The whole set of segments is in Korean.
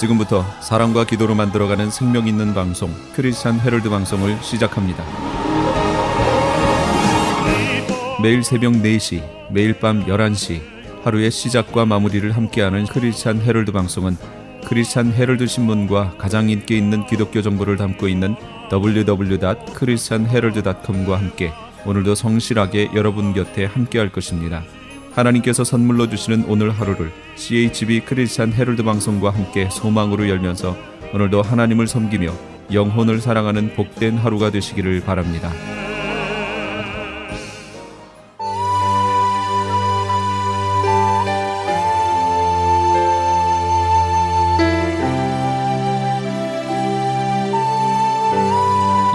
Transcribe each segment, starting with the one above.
지금부터 사랑과 기도로 만들어가는 생명 있는 방송 크리스찬 헤럴드 방송을 시작합니다. 매일 새벽 4시, 매일 밤 11시 하루의 시작과 마무리를 함께하는 크리스찬 헤럴드 방송은 크리스찬 헤럴드 신문과 가장 인기 있는 기독교 정보를 담고 있는 www.christianherald.com과 함께 오늘도 성실하게 여러분 곁에 함께할 것입니다. 하나님께서 선물로 주시는 오늘 하루를 CHB 크리스찬 헤럴드 방송과 함께 소망으로 열면서 오늘도 하나님을 섬기며 영혼을 사랑하는 복된 하루가 되시기를 바랍니다.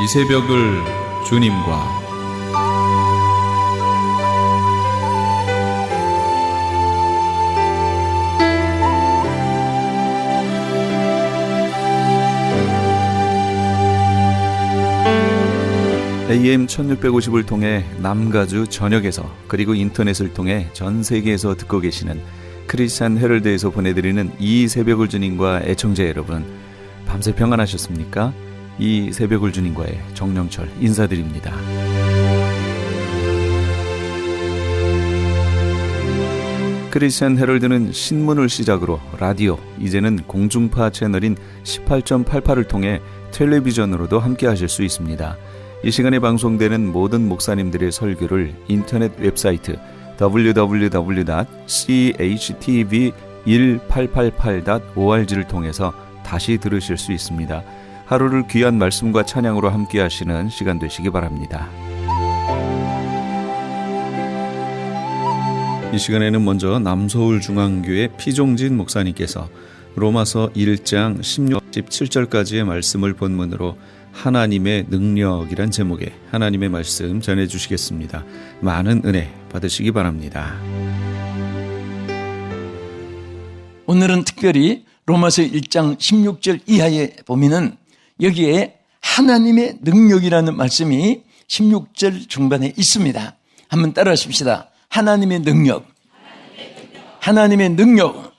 이 새벽을 주님과 AM 1650을 통해 남가주 전역에서 그리고 인터넷을 통해 전 세계에서 듣고 계시는 크리스찬 헤럴드에서 보내드리는 이 새벽을 주님과 애청자 여러분, 밤새 평안하셨습니까? 이 새벽을 주님과의 정영철 인사드립니다. 크리스찬 헤럴드는 신문을 시작으로 라디오, 이제는 공중파 채널인 18.88을 통해 텔레비전으로도 함께 하실 수 있습니다. 이 시간에 방송되는 모든 목사님들의 설교를 인터넷 웹사이트 www.chtv1888.org를 통해서 다시 들으실 수 있습니다. 하루를 귀한 말씀과 찬양으로 함께 하시는 시간 되시기 바랍니다. 이 시간에는 먼저 남서울중앙교회 피종진 목사님께서 로마서 1장 16, 17절까지의 말씀을 본문으로 하나님의 능력이란 제목의 하나님의 말씀 전해주시겠습니다. 많은 은혜 받으시기 바랍니다. 오늘은 특별히 로마서 1장 16절 이하에 보면은 여기에 하나님의 능력이라는 말씀이 16절 중반에 있습니다. 한번 따라 하십시다. 하나님의 능력. 하나님의 능력.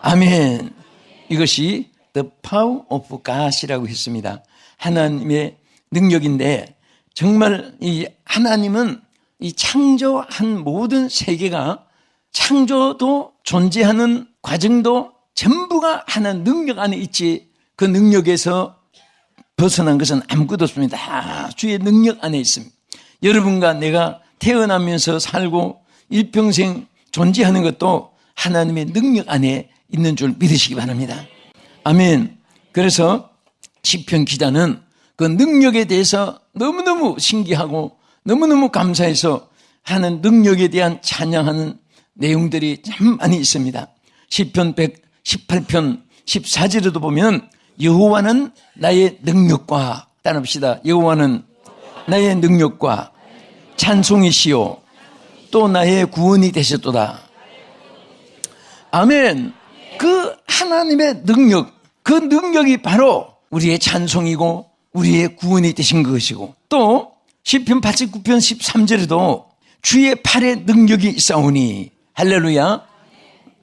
아멘. 이것이 The power of God이라고 했습니다. 하나님의 능력인데 정말 이 하나님은 이 창조한 모든 세계가 창조도 존재하는 과정도 전부가 하나님 능력 안에 있지 그 능력에서 벗어난 것은 아무것도 없습니다. 다 주의 능력 안에 있습니다. 여러분과 내가 태어나면서 살고 일평생 존재하는 것도 하나님의 능력 안에 있는 줄 믿으시기 바랍니다. 아멘. 그래서 시편 기자는 그 능력에 대해서 너무너무 신기하고 너무너무 감사해서 하는 능력에 대한 찬양하는 내용들이 참 많이 있습니다. 시편 118편 14절에도 보면 여호와는 나의 능력과, 따라합시다. 여호와는 나의 능력과 찬송이시요 또 나의 구원이 되셨도다. 아멘. 그 하나님의 능력, 그 능력이 바로 우리의 찬송이고 우리의 구원이 되신 것이고, 또 시편 89편 13절에도 주의 팔에 능력이 있사오니 할렐루야,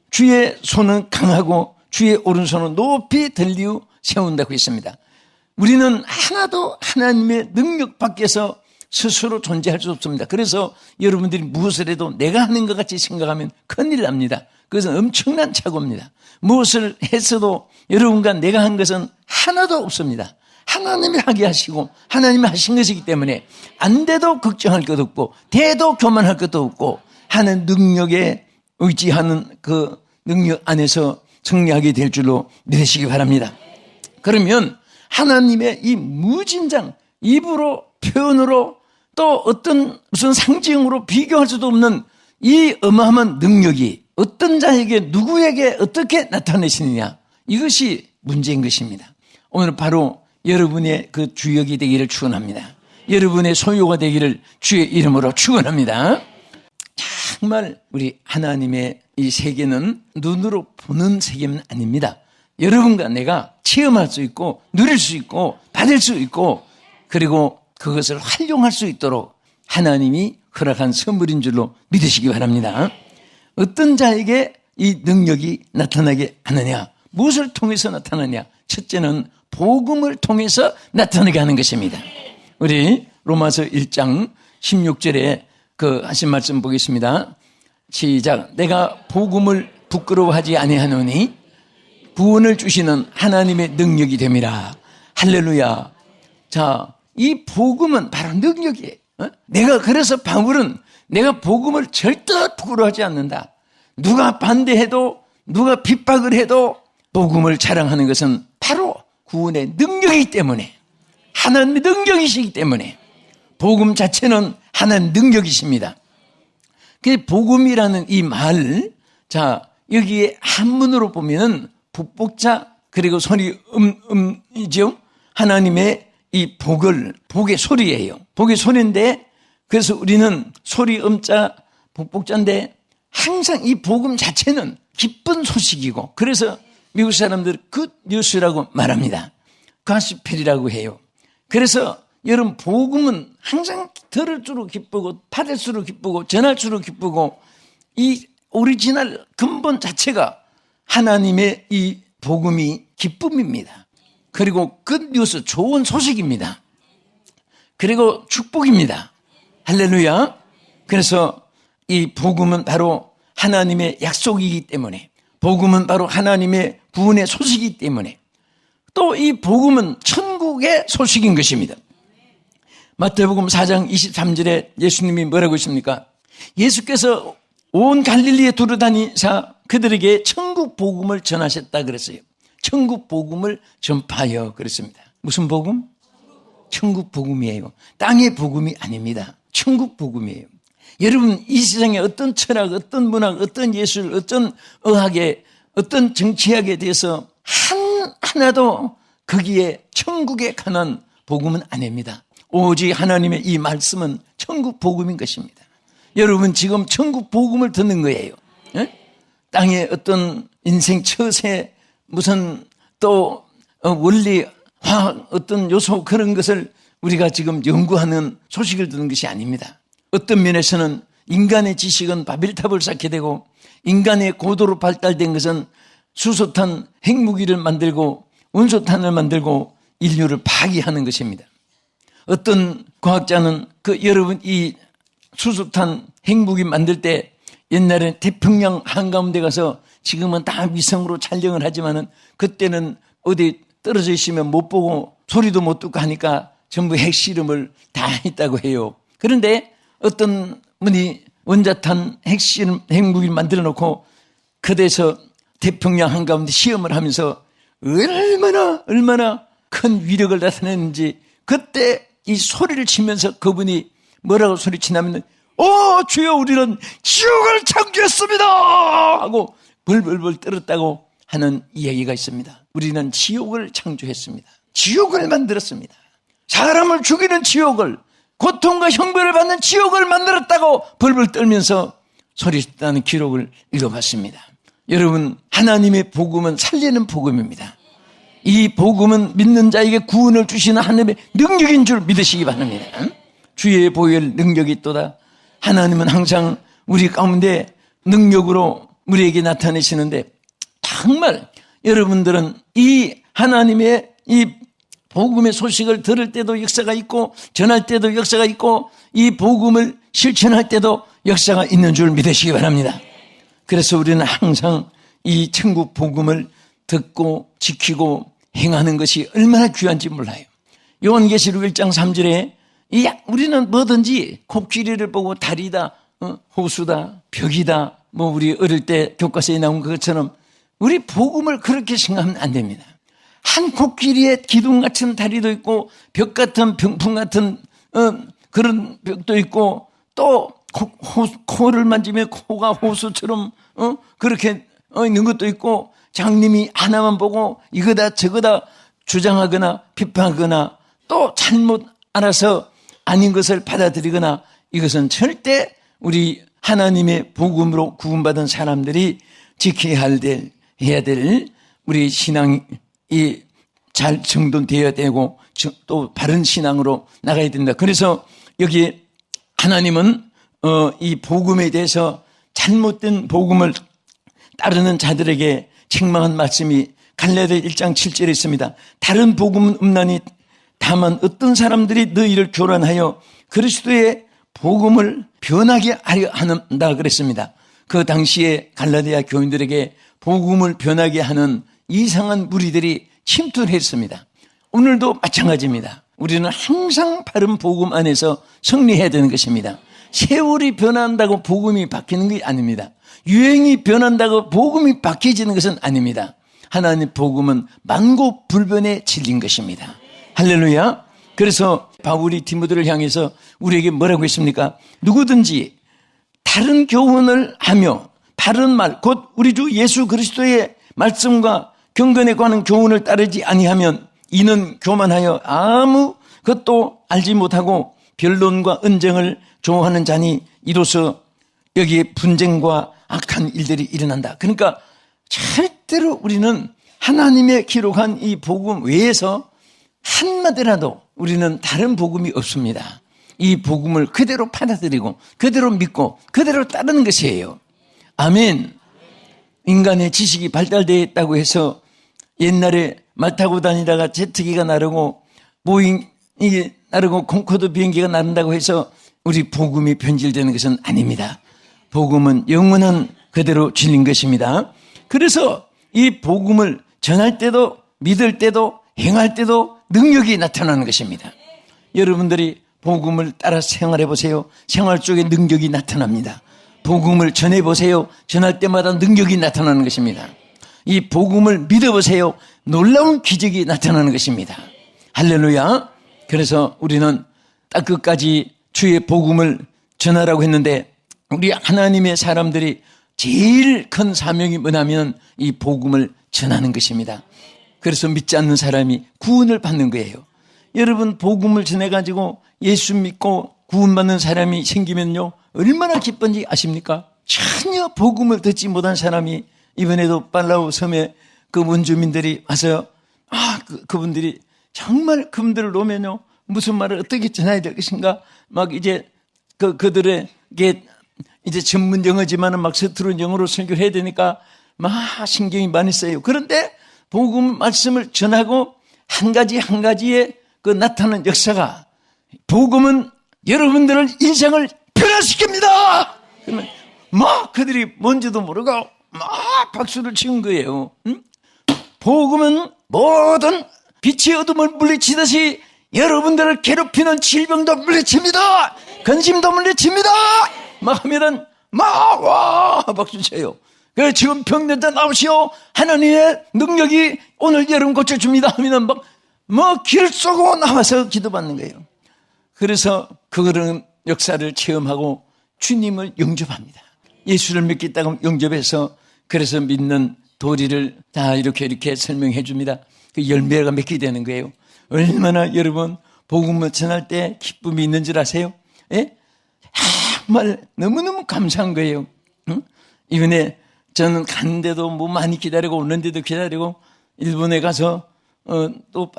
주의 손은 강하고 주의 오른손은 높이 들리우 세운다고 했습니다. 우리는 하나도 하나님의 능력 밖에서 스스로 존재할 수 없습니다. 그래서 여러분들이 무엇을 해도 내가 하는 것 같이 생각하면 큰일 납니다. 그것은 엄청난 착오입니다. 무엇을 했어도 여러분과 내가 한 것은 하나도 없습니다. 하나님이 하게 하시고 하나님이 하신 것이기 때문에 안 돼도 걱정할 것도 없고 돼도 교만할 것도 없고 하는 능력에 의지하는 그 능력 안에서 승리하게 될 줄로 믿으시기 바랍니다. 그러면 하나님의 이 무진장 입으로 표현으로 또 어떤 무슨 상징으로 비교할 수도 없는 이 어마어마한 능력이 어떤 자에게 누구에게 어떻게 나타내시느냐, 이것이 문제인 것입니다. 오늘 바로 여러분의 그 주역이 되기를 축원합니다. 여러분의 소유가 되기를 주의 이름으로 축원합니다. 정말 우리 하나님의 이 세계는 눈으로 보는 세계는 아닙니다. 여러분과 내가 체험할 수 있고 누릴 수 있고 받을 수 있고 그리고 그것을 활용할 수 있도록 하나님이 허락한 선물인 줄로 믿으시기 바랍니다. 어떤 자에게 이 능력이 나타나게 하느냐, 무엇을 통해서 나타나냐? 첫째는 복음을 통해서 나타나게 하는 것입니다. 우리 로마서 1장 16절에 그 하신 말씀 보겠습니다. 시작. 내가 복음을 부끄러워하지 아니하노니 구원을 주시는 하나님의 능력이 됨이라. 할렐루야. 자, 이 복음은 바로 능력이에요. 그래서 바울은 내가 복음을 절대 부끄러워하지 않는다. 누가 반대해도 누가 핍박을 해도 복음을 자랑하는 것은 바로 구원의 능력이기 때문에, 하나님의 능력이시기 때문에, 복음 자체는 하나님의 능력이십니다. 그 복음이라는 이 말, 자, 여기에 한문으로 보면 북복자 그리고 소리 이죠. 하나님의 이 복의 소리예요. 복의 소리인데, 그래서 우리는 소리 음자 북복자인데 항상 이 복음 자체는 기쁜 소식이고, 그래서 미국 사람들 굿 뉴스라고 말합니다. 가스펠이라고 해요. 그래서 여러분, 복음은 항상 들을수록 기쁘고 받을수록 기쁘고 전할수록 기쁘고, 이 오리지널 근본 자체가 하나님의 이 복음이 기쁨입니다. 그리고 굿뉴스, 좋은 소식입니다. 그리고 축복입니다. 할렐루야. 그래서 이 복음은 바로 하나님의 약속이기 때문에, 복음은 바로 하나님의 구원의 소식이기 때문에, 또 이 복음은 천국의 소식인 것입니다. 마태복음 4장 23절에 예수님이 뭐라고 했습니까? 예수께서 온 갈릴리에 두루다니사 그들에게 천국 복음을 전하셨다 그랬어요. 천국 복음을 전파하여 그랬습니다. 무슨 복음? 천국 복음이에요. 땅의 복음이 아닙니다. 천국 복음이에요. 여러분, 이 세상에 어떤 철학, 어떤 문학, 어떤 예술, 어떤 의학에, 어떤 정치학에 대해서 하나도 거기에 천국에 관한 복음은 아닙니다. 오직 하나님의 이 말씀은 천국 복음인 것입니다. 여러분, 지금 천국 복음을 듣는 거예요. 예? 땅의 어떤 인생 처세, 무슨 또 원리, 화학, 어떤 요소, 그런 것을 우리가 지금 연구하는 소식을 듣는 것이 아닙니다. 어떤 면에서는 인간의 지식은 바벨탑을 쌓게 되고, 인간의 고도로 발달된 것은 수소탄 핵무기를 만들고 원소탄을 만들고 인류를 파괴하는 것입니다. 어떤 과학자는 여러분, 이 수소탄 핵무기 만들 때 옛날에 태평양 한가운데 가서, 지금은 다 위성으로 촬영을 하지만은 그때는 어디 떨어져 있으면 못 보고 소리도 못 듣고 하니까 전부 핵실험을 다 했다고 해요. 그런데 어떤 분이 원자탄 핵무기를 만들어 놓고 그대에서 태평양 한가운데 시험을 하면서 얼마나 큰 위력을 나타냈는지, 그때 이 소리를 치면서 그분이 뭐라고 소리치냐면, 주여, 우리는 지옥을 창조했습니다 하고 벌벌벌 떨었다고 하는 이야기가 있습니다. 우리는 지옥을 창조했습니다. 지옥을 만들었습니다. 사람을 죽이는 지옥을, 고통과 형벌을 받는 지옥을 만들었다고 벌벌 떨면서 소리쳤다는 기록을 읽어봤습니다. 여러분, 하나님의 복음은 살리는 복음입니다. 이 복음은 믿는 자에게 구원을 주시는 하나님의 능력인 줄 믿으시기 바랍니다. 주의 보혈 능력이 있도다. 하나님은 항상 우리 가운데 능력으로 우리에게 나타내시는데, 정말 여러분들은 이 하나님의 이 복음의 소식을 들을 때도 역사가 있고, 전할 때도 역사가 있고, 이 복음을 실천할 때도 역사가 있는 줄 믿으시기 바랍니다. 그래서 우리는 항상 이 천국 복음을 듣고 지키고 행하는 것이 얼마나 귀한지 몰라요. 요한계시록 1장 3절에 우리는 뭐든지 코끼리를 보고 다리다, 호수다, 벽이다, 우리 어릴 때 교과서에 나온 것처럼 우리 복음을 그렇게 생각하면 안 됩니다. 한 코끼리의 기둥 같은 다리도 있고, 벽 같은, 병풍 같은 그런 벽도 있고, 또 코를 만지면 코가 호수처럼 그렇게 있는 것도 있고, 장님이 하나만 보고 이거다 저거다 주장하거나 비판하거나, 또 잘못 알아서 아닌 것을 받아들이거나, 이것은 절대 우리 하나님의 복음으로 구원받은 사람들이 지켜야 해야 될 우리 신앙이 잘 정돈되어야 되고, 또 바른 신앙으로 나가야 된다. 그래서 여기 하나님은 이 복음에 대해서 잘못된 복음을 따르는 자들에게 책망한 말씀이 갈라디아 1장 7절에 있습니다. 다른 복음은 없나니 다만 어떤 사람들이 너희를 교란하여 그리스도의 복음을 변하게 하려 한다 그랬습니다. 그 당시에 갈라디아 교인들에게 복음을 변하게 하는 이상한 무리들이 침투를 했습니다. 오늘도 마찬가지입니다. 우리는 항상 바른 복음 안에서 승리해야 되는 것입니다. 세월이 변한다고 복음이 바뀌는 게 아닙니다. 유행이 변한다고 복음이 바뀌어지는 것은 아닙니다. 하나님 복음은 만고불변의 진리인 것입니다. 할렐루야. 그래서 바울이 디모데를 향해서 우리에게 뭐라고 했습니까? 누구든지 다른 교훈을 하며 바른 말, 곧 우리 주 예수 그리스도의 말씀과 경건에 관한 교훈을 따르지 아니하면 이는 교만하여 아무 것도 알지 못하고 변론과 언쟁을 좋아하는 자니 이로써 여기에 분쟁과 악한 일들이 일어난다. 그러니까 절대로 우리는 하나님의 기록한 이 복음 외에서 한마디라도 우리는 다른 복음이 없습니다. 이 복음을 그대로 받아들이고 그대로 믿고 그대로 따르는 것이에요. 아멘. 인간의 지식이 발달되어 있다고 해서 옛날에 말 타고 다니다가 제트기가 나르고 보잉이 나르고 콩코드 비행기가 나른다고 해서 우리 복음이 변질되는 것은 아닙니다. 복음은 영원한 그대로 진리인 것입니다. 그래서 이 복음을 전할 때도 믿을 때도 행할 때도 능력이 나타나는 것입니다. 여러분들이 복음을 따라 생활해 보세요. 생활 속에 능력이 나타납니다. 복음을 전해 보세요. 전할 때마다 능력이 나타나는 것입니다. 이 복음을 믿어보세요. 놀라운 기적이 나타나는 것입니다. 할렐루야. 그래서 우리는 딱 끝까지 주의 복음을 전하라고 했는데 우리 하나님의 사람들이 제일 큰 사명이 뭐냐면 이 복음을 전하는 것입니다. 그래서 믿지 않는 사람이 구원을 받는 거예요. 여러분 복음을 전해가지고 예수 믿고 구원받는 사람이 생기면요 얼마나 기쁜지 아십니까? 전혀 복음을 듣지 못한 사람이 이번에도 팔라우 섬에 그 원주민들이 와서 그분들이 정말 그분들을 놓으면요 무슨 말을 어떻게 전해야 될 것인가 막 이제 그들에게 이제 전문 영어지만은 막 서투른 영어로 설교를 해야 되니까 막 신경이 많이 써요. 그런데 복음 말씀을 전하고 한 가지 한 가지에 그 나타나는 역사가 복음은 여러분들의 인생을 변화시킵니다. 그러면 막 그들이 뭔지도 모르고 막 박수를 치는 거예요. 응? 복음은 모든 빛의 어둠을 물리치듯이 여러분들을 괴롭히는 질병도 물리칩니다. 근심도 물리칩니다. 막 하면은 막 와 박수 쳐요. 그래서 지금 병든자 나오시오. 하나님의 능력이 오늘 여러분 고쳐줍니다 하면은 막 길 쏘고 나와서 기도받는 거예요. 그래서 그런 역사를 체험하고 주님을 영접합니다. 예수를 믿겠다고 영접해서 그래서 믿는 도리를 다 이렇게 설명해 줍니다. 그 열매가 맺게 되는 거예요. 얼마나 여러분 복음을 전할 때 기쁨이 있는 줄 아세요? 예? 정말 너무너무 감사한 거예요. 응? 이번에 저는 갔는데도 뭐 많이 기다리고 오는데도 기다리고 일본에 가서 또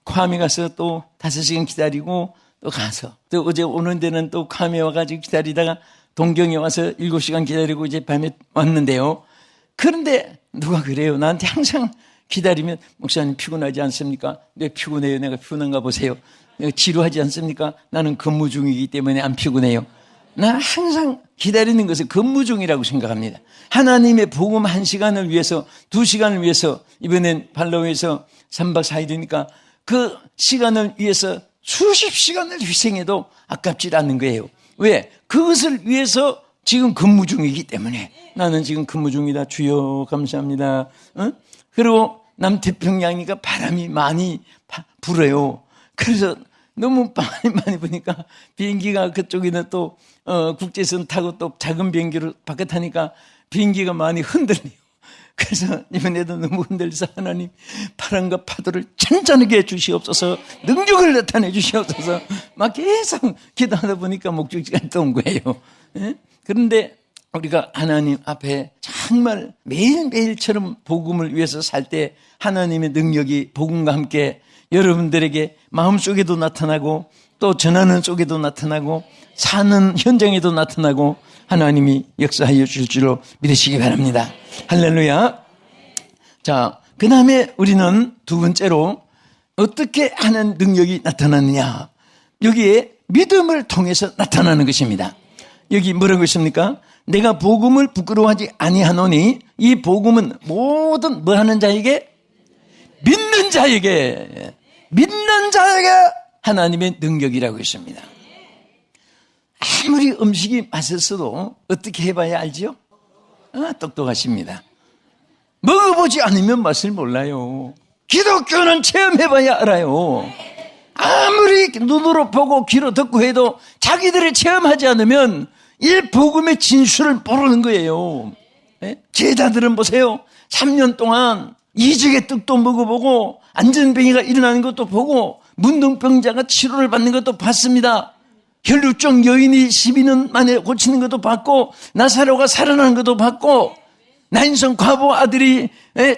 괌에 가서 또 5시간 기다리고 또 가서 또 어제 오는 데는 또 괌에 와가지고 기다리다가 동경에 와서 7시간 기다리고 이제 밤에 왔는데요. 그런데 누가 그래요? 나한테 항상 기다리면 목사님 피곤하지 않습니까? 네, 피곤해요. 내가 피곤한가 보세요. 내가 지루하지 않습니까? 나는 근무 중이기 때문에 안 피곤해요. 나 항상 기다리는 것을 근무 중이라고 생각합니다. 하나님의 복음 1시간을 위해서 2시간을 위해서 이번엔 팔로우에서 3박 4일이니까 그 시간을 위해서 수십 시간을 희생해도 아깝지 않는 거예요. 왜? 그것을 위해서 지금 근무 중이기 때문에 나는 지금 근무 중이다. 주여 감사합니다. 그리고 남태평양이니까 바람이 많이 불어요. 그래서 너무 많이 부니까 비행기가 그쪽에는 또 국제선 타고 또 작은 비행기로 바깥 타니까 비행기가 많이 흔들려요. 그래서 이번에도 너무 흔들려서 하나님 바람과 파도를 잔잔하게 해주시옵소서 능력을 나타내 주시옵소서 막 계속 기도하다 보니까 목적지까지 또 온 거예요. 예? 그런데 우리가 하나님 앞에 정말 매일매일처럼 복음을 위해서 살 때 하나님의 능력이 복음과 함께 여러분들에게 마음속에도 나타나고 또 전하는 속에도 나타나고 사는 현장에도 나타나고 하나님이 역사하여 주실 줄로 믿으시기 바랍니다. 할렐루야. 자, 그 다음에 우리는 두 번째로 어떻게 하는 능력이 나타나느냐. 여기에 믿음을 통해서 나타나는 것입니다. 여기 뭐라고 했습니까? 내가 복음을 부끄러워하지 아니하노니 이 복음은 모든 뭐 하는 자에게? 믿는 자에게 하나님의 능력이라고 했습니다. 아무리 음식이 맛있어도 어떻게 해봐야 알지요? 똑똑하십니다. 먹어보지 않으면 맛을 몰라요. 기독교는 체험해봐야 알아요. 아무리 눈으로 보고 귀로 듣고 해도 자기들이 체험하지 않으면 이 복음의 진수를 모르는 거예요. 제자들은 보세요. 3년 동안 이적의 떡도 먹어보고 안전병이가 일어나는 것도 보고 문둥병자가 치료를 받는 것도 봤습니다. 혈루증 여인이 12년 만에 고치는 것도 봤고 나사로가 살아나는 것도 봤고 나인성 과부 아들이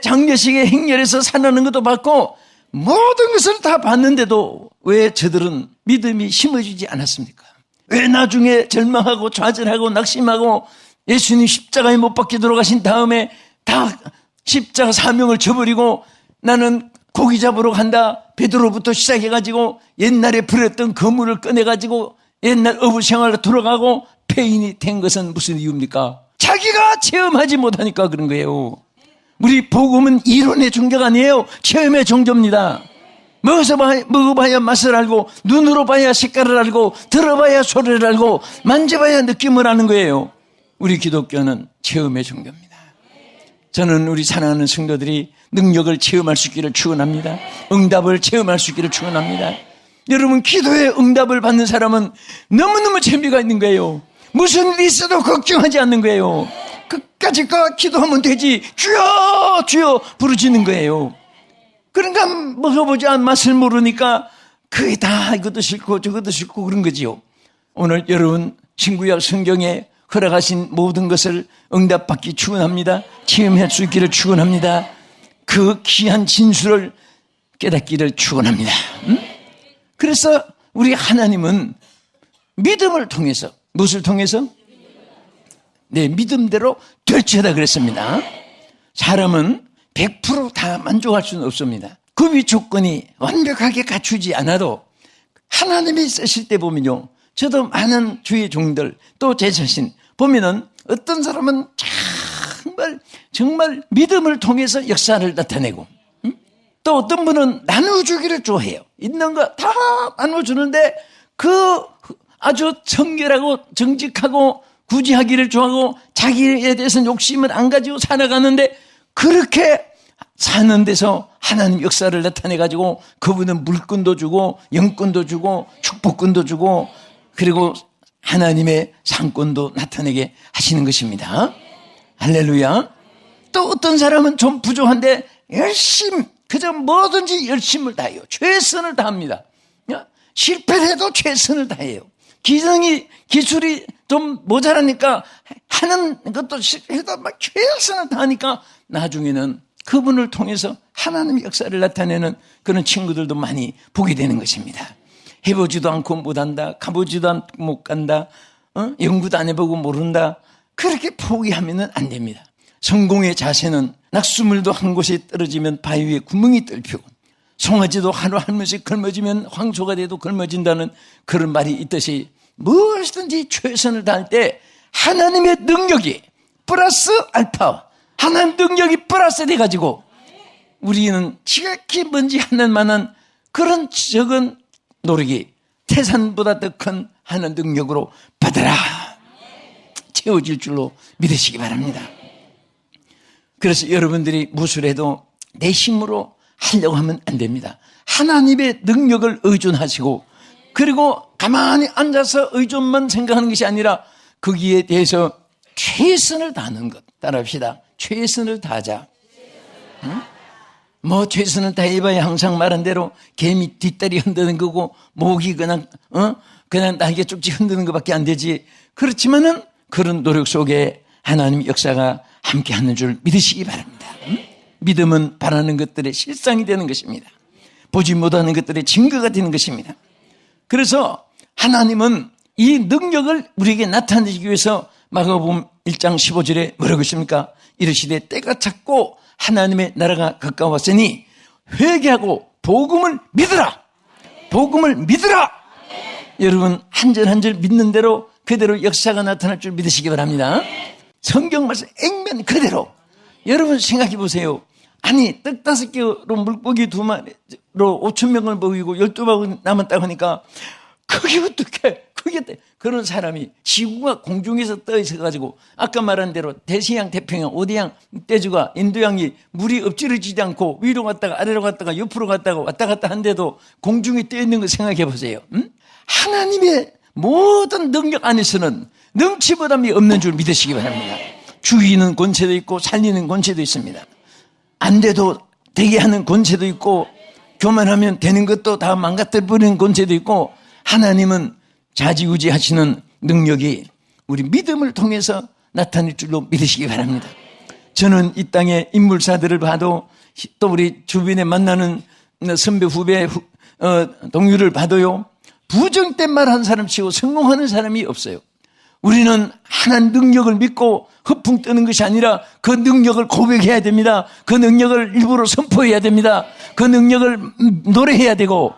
장례식에 행렬해서 살아나는 것도 봤고 모든 것을 다 봤는데도 왜 저들은 믿음이 심어지지 않았습니까? 왜 나중에 절망하고 좌절하고 낙심하고 예수님 십자가에 못 박혀 돌아가신 다음에 다 십자가 사명을 저버리고 나는 고기 잡으러 간다. 베드로부터 시작해가지고 옛날에 부렸던 거물을 꺼내가지고 옛날 어부 생활로 돌아가고 폐인이 된 것은 무슨 이유입니까? 자기가 체험하지 못하니까 그런 거예요. 우리 복음은 이론의 종교가 아니에요. 체험의 종교입니다. 먹어봐야 맛을 알고 눈으로 봐야 색깔을 알고 들어봐야 소리를 알고 만져봐야 느낌을 아는 거예요. 우리 기독교는 체험의 종교입니다. 저는 우리 사랑하는 성도들이 능력을 체험할 수 있기를 축원합니다. 응답을 체험할 수 있기를 축원합니다. 여러분 기도에 응답을 받는 사람은 너무너무 재미가 있는 거예요. 무슨 일이 있어도 걱정하지 않는 거예요. 끝까지 기도하면 되지. 주여 주여 부르짖는 거예요. 그러니까 먹어보지 않은 맛을 모르니까 그게 다 이것도 싫고 저것도 싫고 그런 거지요. 오늘 여러분 신구약 성경에 허락하신 모든 것을 응답받기 축원합니다. 체험할 수 있기를 축원합니다. 그 귀한 진수를 깨닫기를 축원합니다. 그래서 우리 하나님은 믿음을 통해서 무엇을 통해서? 네, 믿음대로 될지어다 그랬습니다. 사람은 100% 다 만족할 수는 없습니다. 그 위 조건이 완벽하게 갖추지 않아도 하나님이 쓰실 때 보면요. 저도 많은 주의 종들 또 제 자신 보면은 어떤 사람은 정말 믿음을 통해서 역사를 나타내고 또 어떤 분은 나눠주기를 좋아해요. 있는 거 다 나눠주는데 그 아주 청결하고 정직하고 구제하기를 좋아하고 자기에 대해서는 욕심을 안 가지고 살아가는데 그렇게 사는 데서 하나님 역사를 나타내가지고 그분은 물권도 주고 영권도 주고 축복권도 주고 그리고 하나님의 상권도 나타내게 하시는 것입니다. 할렐루야. 또 어떤 사람은 좀 부족한데 그저 뭐든지 열심을 다해요. 최선을 다합니다. 실패를 해도 최선을 다해요. 기술이 좀 모자라니까 하는 것도 실패해도 막 최선을 다하니까 나중에는 그분을 통해서 하나님의 역사를 나타내는 그런 친구들도 많이 보게 되는 것입니다. 해보지도 않고 못한다. 가보지도 않고 못 간다. 연구도 안 해보고 모른다. 그렇게 포기하면 안 됩니다. 성공의 자세는 낙수물도 한 곳에 떨어지면 바위 위에 구멍이 뚫히고 송아지도 하루 한 번씩 걸머지면 황소가 돼도 걸머진다는 그런 말이 있듯이 무엇이든지 최선을 다할 때 하나님의 능력이 플러스 알파 하나님 능력이 플러스 돼가지고 우리는 지극히 먼지 하는 만한 그런 적은 노력이 태산보다 더 큰 하나님 능력으로 받아라 채워질 줄로 믿으시기 바랍니다. 그래서 여러분들이 무엇을 해도 내 힘으로 하려고 하면 안 됩니다. 하나님의 능력을 의존하시고 그리고 가만히 앉아서 의존만 생각하는 것이 아니라 거기에 대해서 최선을 다하는 것. 따라합시다. 최선을 다하자. 응? 뭐 최선을 다해봐야 항상 말한 대로 개미 뒷다리 흔드는 거고 목이 그냥 날개 쪽지 흔드는 것밖에 안 되지. 그렇지만은 그런 노력 속에 하나님 역사가 함께하는 줄 믿으시기 바랍니다. 응? 믿음은 바라는 것들의 실상이 되는 것입니다. 보지 못하는 것들의 증거가 되는 것입니다. 그래서 하나님은 이 능력을 우리에게 나타내기 위해서 마가복음 1장 15절에 뭐라고 했습니까? 이르시되 때가 찼고 하나님의 나라가 가까웠으니 회개하고 복음을 믿으라. 복음을 믿으라. 여러분 한 절 한 절 믿는 대로 그대로 역사가 나타날 줄 믿으시기 바랍니다. 성경 말씀 액면 그대로. 여러분 생각해 보세요. 아니 떡 5개로 물고기 2마리로 5,000명을 먹이고 12마리 남았다고 하니까 그게 어떻게 그런 사람이 지구가 공중에서 떠 있어가지고 아까 말한 대로 대서양 태평양 5대양 떼주가 인도양이 물이 엎질러지지 않고 위로 갔다가 아래로 갔다가 옆으로 갔다가 왔다 갔다 한데도 공중에 떠 있는 거 생각해 보세요. 하나님의 모든 능력 안에서는 능치보담이 없는 줄 믿으시기 바랍니다. 죽이는 권세도 있고 살리는 권세도 있습니다. 안 돼도 되게 하는 권세도 있고 교만하면 되는 것도 다 망가뜨려버리는 권세도 있고 하나님은 좌지우지 하시는 능력이 우리 믿음을 통해서 나타날 줄로 믿으시기 바랍니다. 저는 이 땅의 인물사들을 봐도 또 우리 주변에 만나는 선배 후배 동료를 봐도요. 부정된 말 한 사람 치고 성공하는 사람이 없어요. 우리는 하나님 능력을 믿고 허풍 뜨는 것이 아니라 그 능력을 고백해야 됩니다. 그 능력을 일부러 선포해야 됩니다. 그 능력을 노래해야 되고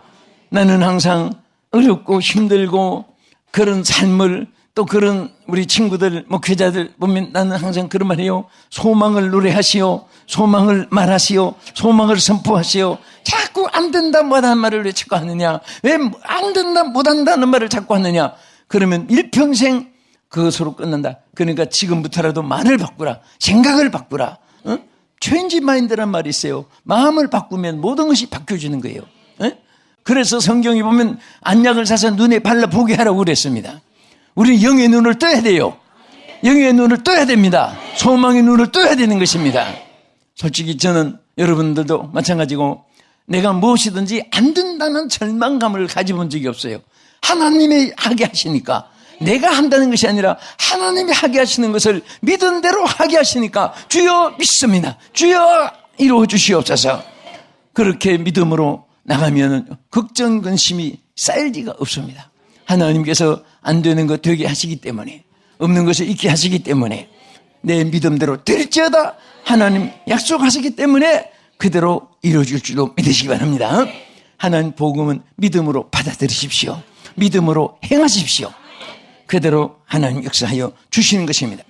나는 항상 어렵고 힘들고 그런 삶을 또 그런 우리 친구들 목회자들 보면 나는 항상 그런 말이에요. 소망을 노래하시오. 소망을 말하시오. 소망을 선포하시오. 자꾸 안 된다 못하는 말을 왜 자꾸 하느냐. 왜 안 된다 못한다는 말을 자꾸 하느냐. 그러면 일평생 그것으로 끝난다. 그러니까 지금부터라도 말을 바꾸라. 생각을 바꾸라. 체인지 마인드란 말이 있어요. 마음을 바꾸면 모든 것이 바뀌어지는 거예요. 그래서 성경이 보면 안약을 사서 눈에 발라 보게 하라고 그랬습니다. 우리는 영의 눈을 떠야 돼요. 영의 눈을 떠야 됩니다. 소망의 눈을 떠야 되는 것입니다. 솔직히 저는 여러분들도 마찬가지고 내가 무엇이든지 안 된다는 절망감을 가져본 적이 없어요. 하나님이 하게 하시니까 내가 한다는 것이 아니라 하나님이 하게 하시는 것을 믿은 대로 하게 하시니까 주여 믿습니다. 주여 이루어 주시옵소서. 그렇게 믿음으로 나가면 걱정 근심이 쌓일 리가 없습니다. 하나님께서 안 되는 것 되게 하시기 때문에 없는 것을 있게 하시기 때문에 내 믿음대로 될지어다 하나님 약속하시기 때문에 그대로 이루어질 줄로 믿으시기 바랍니다. 하나님 복음은 믿음으로 받아들이십시오. 믿음으로 행하십시오. 그대로 하나님 역사하여 주시는 것입니다.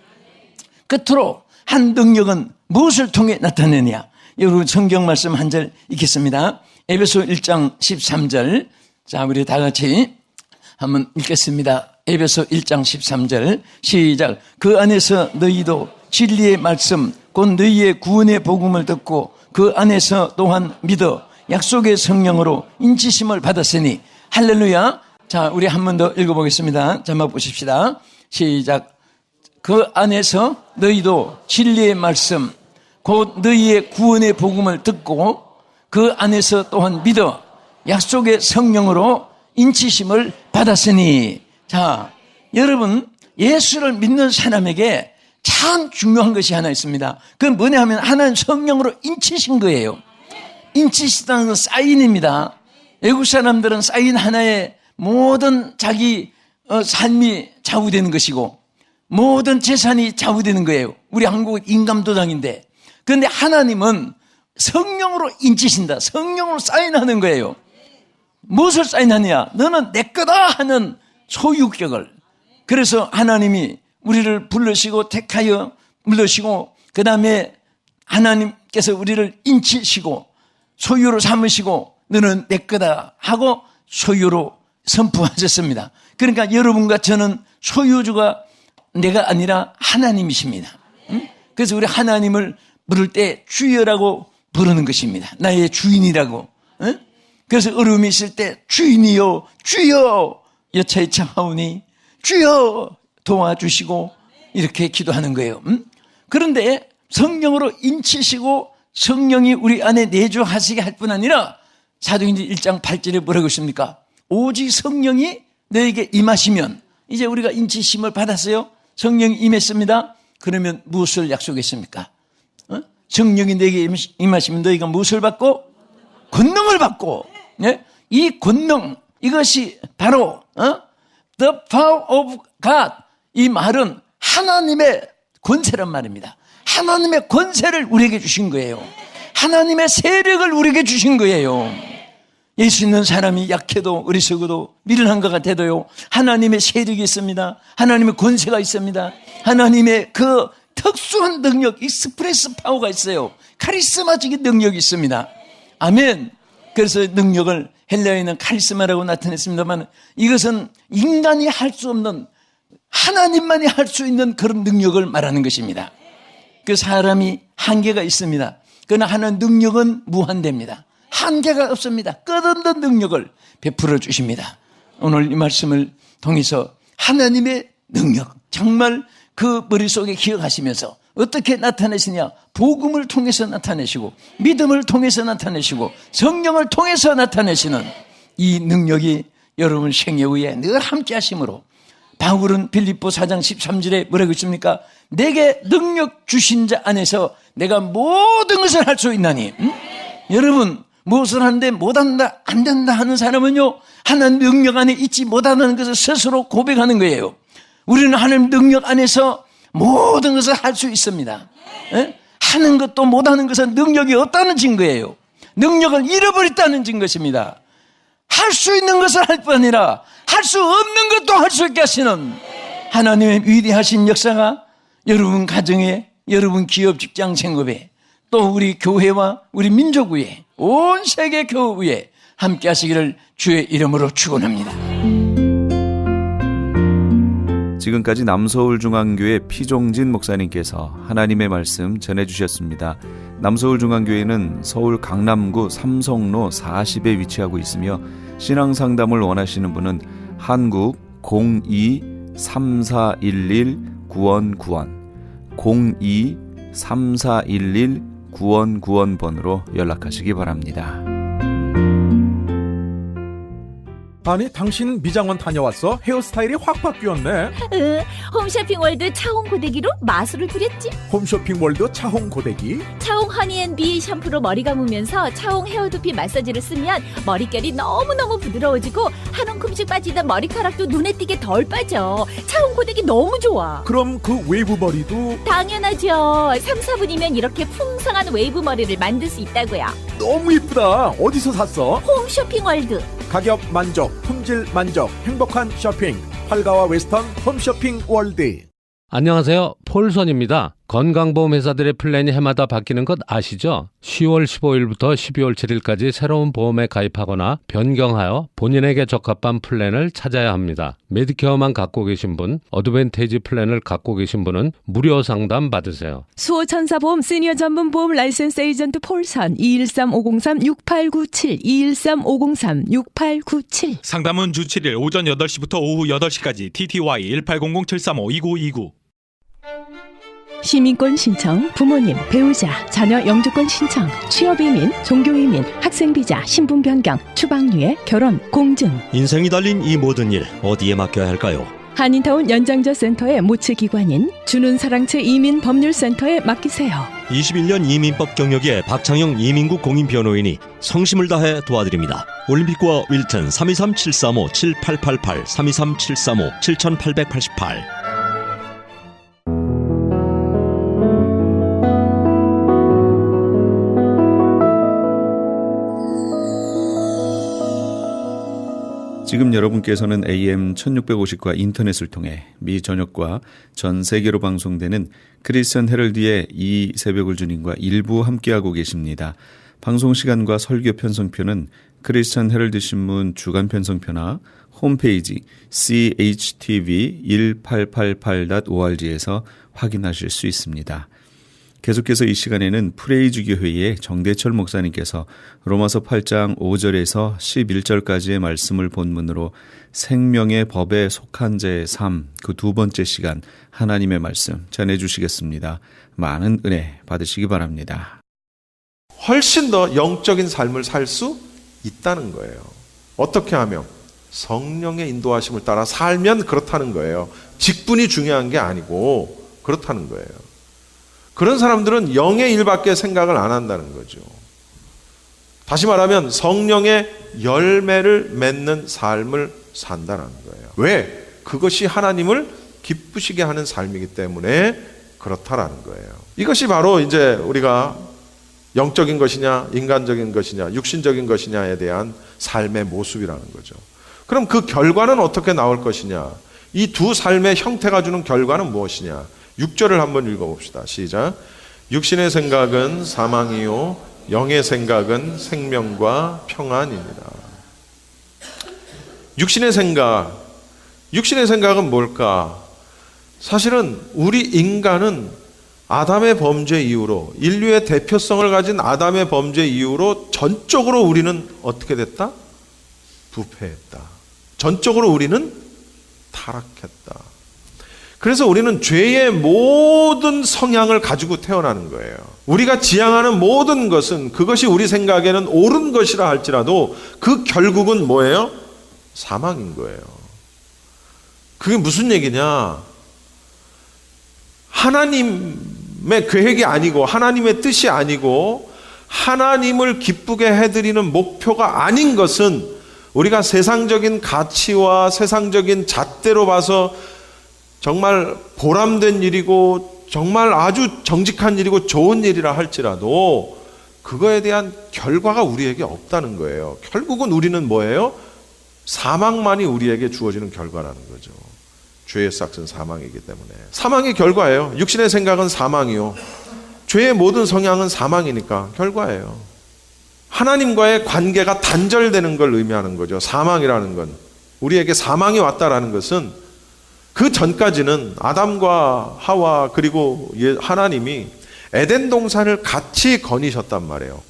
끝으로 한 능력은 무엇을 통해 나타내느냐. 여러분 성경 말씀 한 절 읽겠습니다. 에베소 1장 13절. 자, 우리 다 같이 한번 읽겠습니다. 에베소 1장 13절 시작. 그 안에서 너희도 진리의 말씀 곧 너희의 구원의 복음을 듣고 그 안에서 또한 믿어 약속의 성령으로 인치심을 받았으니 할렐루야. 자, 우리 한 번 더 읽어보겠습니다. 자막 보십시다. 시작. 그 안에서 너희도 진리의 말씀 곧 너희의 구원의 복음을 듣고 그 안에서 또한 믿어 약속의 성령으로 인치심을 받았으니. 자, 여러분 예수를 믿는 사람에게 참 중요한 것이 하나 있습니다. 그건 뭐냐 하면 하나님 성령으로 인치신 거예요. 인치시다는 건 사인입니다. 외국 사람들은 사인 하나에 모든 자기 삶이 좌우되는 것이고 모든 재산이 좌우되는 거예요. 우리 한국은 인감도장인데 그런데 하나님은 성령으로 인치신다. 성령으로 사인하는 거예요. 무엇을 사인하느냐? 너는 내 거다 하는 소유격을. 그래서 하나님이 우리를 부르시고 택하여 불러시고 그 다음에 하나님께서 우리를 인치시고 소유로 삼으시고 너는 내 거다 하고 소유로 선포하셨습니다. 그러니까 여러분과 저는 소유주가 내가 아니라 하나님이십니다. 그래서 우리 하나님을 부를 때 주여라고 부르는 것입니다. 나의 주인이라고. 그래서 어려움이 있을 때 주인이여 주여 여차에 청하오니 주여 도와주시고 이렇게 기도하는 거예요. 그런데 성령으로 인치시고 성령이 우리 안에 내주하시게 할 뿐 아니라 사도행전 1장 8절에 뭐라고 했습니까? 오직 성령이 너에게 임하시면 이제 우리가 인치심을 받았어요. 성령이 임했습니다. 그러면 무엇을 약속했습니까? 성령이 너에게 임하시면 너희가 무엇을 받고? 권능을 받고. 네? 이 권능 이것이 바로 The power of God 이 말은 하나님의 권세란 말입니다. 하나님의 권세를 우리에게 주신 거예요. 하나님의 세력을 우리에게 주신 거예요. 예수 있는 사람이 약해도 어리석어도 미련한 것 같아도요, 하나님의 세력이 있습니다. 하나님의 권세가 있습니다. 하나님의 그 특수한 능력, 익스프레스 파워가 있어요. 카리스마적인 능력이 있습니다. 아멘. 그래서 능력을 헬라어에는 카리스마라고 나타냈습니다만, 이것은 인간이 할 수 없는, 하나님만이 할 수 있는 그런 능력을 말하는 것입니다. 그 사람이 한계가 있습니다. 그러나 하나님 능력은 무한대입니다. 한계가 없습니다. 끝없는 능력을 베풀어 주십니다. 오늘 이 말씀을 통해서 하나님의 능력, 정말 그 머릿속에 기억하시면서 어떻게 나타내시냐? 복음을 통해서 나타내시고, 믿음을 통해서 나타내시고, 성령을 통해서 나타내시는 이 능력이 여러분 생애 후에 늘 함께 하심으로, 바울은 빌립보 4장 13절에 뭐라고 했습니까? 내게 능력 주신 자 안에서 내가 모든 것을 할 수 있나니. 여러분, 무엇을 하는데 못한다, 안 된다 하는 사람은요, 하나님 능력 안에 있지 못하는 것을 스스로 고백하는 거예요. 우리는 하나님 능력 안에서 모든 것을 할 수 있습니다. 하는 것도 못하는 것은 능력이 없다는 증거예요. 능력을 잃어버렸다는 증거입니다. 할 수 있는 것을 할 뿐 아니라 할 수 없는 것도 할 수 있게 하시는 하나님의 위대하신 역사가 여러분 가정에, 여러분 기업 직장 생업에, 또 우리 교회와 우리 민족 위에, 온 세계 교회 위에 함께 하시기를 주의 이름으로 축원합니다. 지금까지 남서울중앙교회 피종진 목사님께서 하나님의 말씀 전해주셨습니다. 남서울중앙교회는 서울 강남구 삼성로 40에 위치하고 있으며, 신앙상담을 원하시는 분은 한국 02-3411-9191 02-3411-9191번으로 연락하시기 바랍니다. 아니, 당신 미장원 다녀왔어? 헤어스타일이 확 바뀌었네. 홈쇼핑월드 차홍 고데기로 마술을 부렸지. 홈쇼핑 월드 차홍 고데기. 차홍 허니앤비 샴푸로 머리 감으면서 차홍 헤어두피 마사지를 쓰면 머릿결이 너무너무 부드러워지고 한 움큼씩 빠지던 머리카락도 눈에 띄게 덜 빠져. 차홍 고데기 너무 좋아. 그럼 그 웨이브 머리도 당연하죠. 3, 4분이면 이렇게 풍성한 웨이브 머리를 만들 수 있다고요. 너무 이쁘다. 어디서 샀어? 홈쇼핑월드. 가격 만족, 품질 만족, 행복한 쇼핑. 팔가와 웨스턴 홈쇼핑 월드. 안녕하세요. 폴선입니다. 건강보험 회사들의 플랜이 해마다 바뀌는 것 아시죠? 10월 15일부터 12월 7일까지 새로운 보험에 가입하거나 변경하여 본인에게 적합한 플랜을 찾아야 합니다. 메디케어만 갖고 계신 분, 어드밴테이지 플랜을 갖고 계신 분은 무료 상담 받으세요. 수호천사보험 시니어 전문 보험 라이센스 에이전트 폴선 213-503-6897 213-503-6897 상담은 주 7일 오전 8시부터 오후 8시까지 TTY 1800-735-2929. 시민권 신청, 부모님, 배우자, 자녀 영주권 신청, 취업이민, 종교이민, 학생비자, 신분 변경, 추방유예, 결혼, 공증. 인생이 달린 이 모든 일 어디에 맡겨야 할까요? 한인타운 연장자 센터의 모치기관인 주는사랑채 이민법률센터에 맡기세요. 21년 이민법 경력의 박창영 이민국 공인변호인이 성심을 다해 도와드립니다. 올림픽과 윌튼 323-735-7888 323-735-7888. 지금 여러분께서는 AM 1650과 인터넷을 통해 미 전역과 전 세계로 방송되는 크리스천 헤럴드의 이 새벽을 주님과 일부 함께하고 계십니다. 방송 시간과 설교 편성표는 크리스천 헤럴드 신문 주간 편성표나 홈페이지 chtv1888.org에서 확인하실 수 있습니다. 계속해서 이 시간에는 프레이즈 교회의 정대철 목사님께서 로마서 8장 5절에서 11절까지의 말씀을 본문으로 생명의 법에 속한 자의 삶, 그 두 번째 시간 하나님의 말씀 전해주시겠습니다. 많은 은혜 받으시기 바랍니다. 훨씬 더 영적인 삶을 살 수 있다는 거예요. 어떻게 하면? 성령의 인도하심을 따라 살면 그렇다는 거예요. 직분이 중요한 게 아니고 그렇다는 거예요. 그런 사람들은 영의 일밖에 생각을 안 한다는 거죠. 다시 말하면 성령의 열매를 맺는 삶을 산다는 거예요. 왜? 그것이 하나님을 기쁘시게 하는 삶이기 때문에 그렇다라는 거예요. 이것이 바로 이제 우리가 영적인 것이냐, 인간적인 것이냐, 육신적인 것이냐에 대한 삶의 모습이라는 거죠. 그럼 그 결과는 어떻게 나올 것이냐? 이 두 삶의 형태가 주는 결과는 무엇이냐? 6절을 한번 읽어봅시다. 시작. 육신의 생각은 사망이요 영의 생각은 생명과 평안입니다. 육신의 생각은 뭘까? 사실은 우리 인간은 아담의 범죄 이후로, 인류의 대표성을 가진 아담의 범죄 이후로 전적으로 우리는 어떻게 됐다? 부패했다. 전적으로 우리는 타락했다. 그래서 우리는 죄의 모든 성향을 가지고 태어나는 거예요. 우리가 지향하는 모든 것은 그것이 우리 생각에는 옳은 것이라 할지라도 그 결국은 뭐예요? 사망인 거예요. 그게 무슨 얘기냐? 하나님의 계획이 아니고 하나님의 뜻이 아니고 하나님을 기쁘게 해드리는 목표가 아닌 것은 우리가 세상적인 가치와 세상적인 잣대로 봐서 정말 보람된 일이고 정말 아주 정직한 일이고 좋은 일이라 할지라도 그거에 대한 결과가 우리에게 없다는 거예요. 결국은 우리는 뭐예요? 사망만이 우리에게 주어지는 결과라는 거죠. 죄의 싹은 사망이기 때문에. 사망이 결과예요. 육신의 생각은 사망이요. 죄의 모든 성향은 사망이니까 결과예요. 하나님과의 관계가 단절되는 걸 의미하는 거죠. 사망이라는 건. 우리에게 사망이 왔다라는 것은 그 전까지는 아담과 하와 그리고 하나님이 에덴 동산을 같이 거니셨단 말이에요.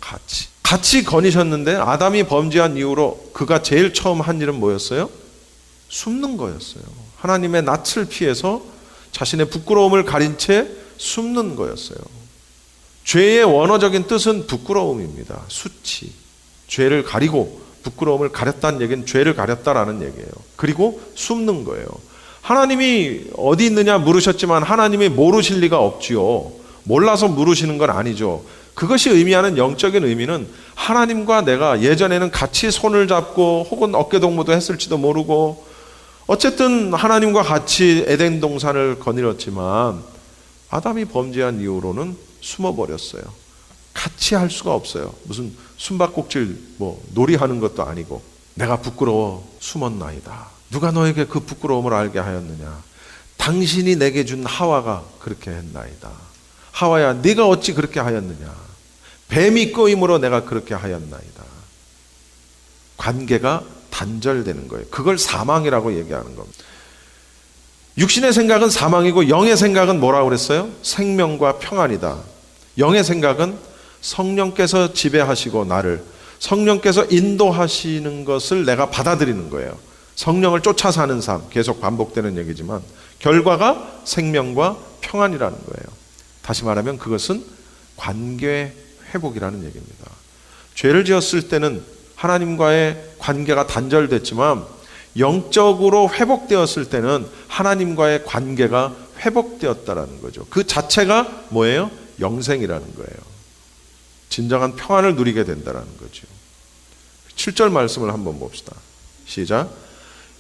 같이 거니셨는데 아담이 범죄한 이후로 그가 제일 처음 한 일은 뭐였어요? 숨는 거였어요. 하나님의 낯을 피해서 자신의 부끄러움을 가린 채 숨는 거였어요. 죄의 원어적인 뜻은 부끄러움입니다. 수치. 죄를 가리고 부끄러움을 가렸다는 얘기는 죄를 가렸다라는 얘기예요. 그리고 숨는 거예요. 하나님이 어디 있느냐 물으셨지만 하나님이 모르실 리가 없지요. 몰라서 물으시는 건 아니죠. 그것이 의미하는 영적인 의미는 하나님과 내가 예전에는 같이 손을 잡고 혹은 어깨동무도 했을지도 모르고 어쨌든 하나님과 같이 에덴 동산을 거닐었지만 아담이 범죄한 이후로는 숨어버렸어요. 같이 할 수가 없어요. 무슨 숨바꼭질 놀이하는 것도 아니고 내가 부끄러워 숨었나이다. 누가 너에게 그 부끄러움을 알게 하였느냐? 당신이 내게 준 하와가 그렇게 했나이다. 하와야 네가 어찌 그렇게 하였느냐? 뱀이 꼬임으로 내가 그렇게 하였나이다. 관계가 단절되는 거예요. 그걸 사망이라고 얘기하는 겁니다. 육신의 생각은 사망이고 영의 생각은 뭐라고 그랬어요? 생명과 평안이다. 영의 생각은 성령께서 지배하시고 나를 성령께서 인도하시는 것을 내가 받아들이는 거예요. 성령을 쫓아 사는 삶, 계속 반복되는 얘기지만 결과가 생명과 평안이라는 거예요. 다시 말하면 그것은 관계 회복이라는 얘기입니다. 죄를 지었을 때는 하나님과의 관계가 단절됐지만 영적으로 회복되었을 때는 하나님과의 관계가 회복되었다라는 거죠. 그 자체가 뭐예요? 영생이라는 거예요. 진정한 평안을 누리게 된다라는 거죠. 7절 말씀을 한번 봅시다. 시작.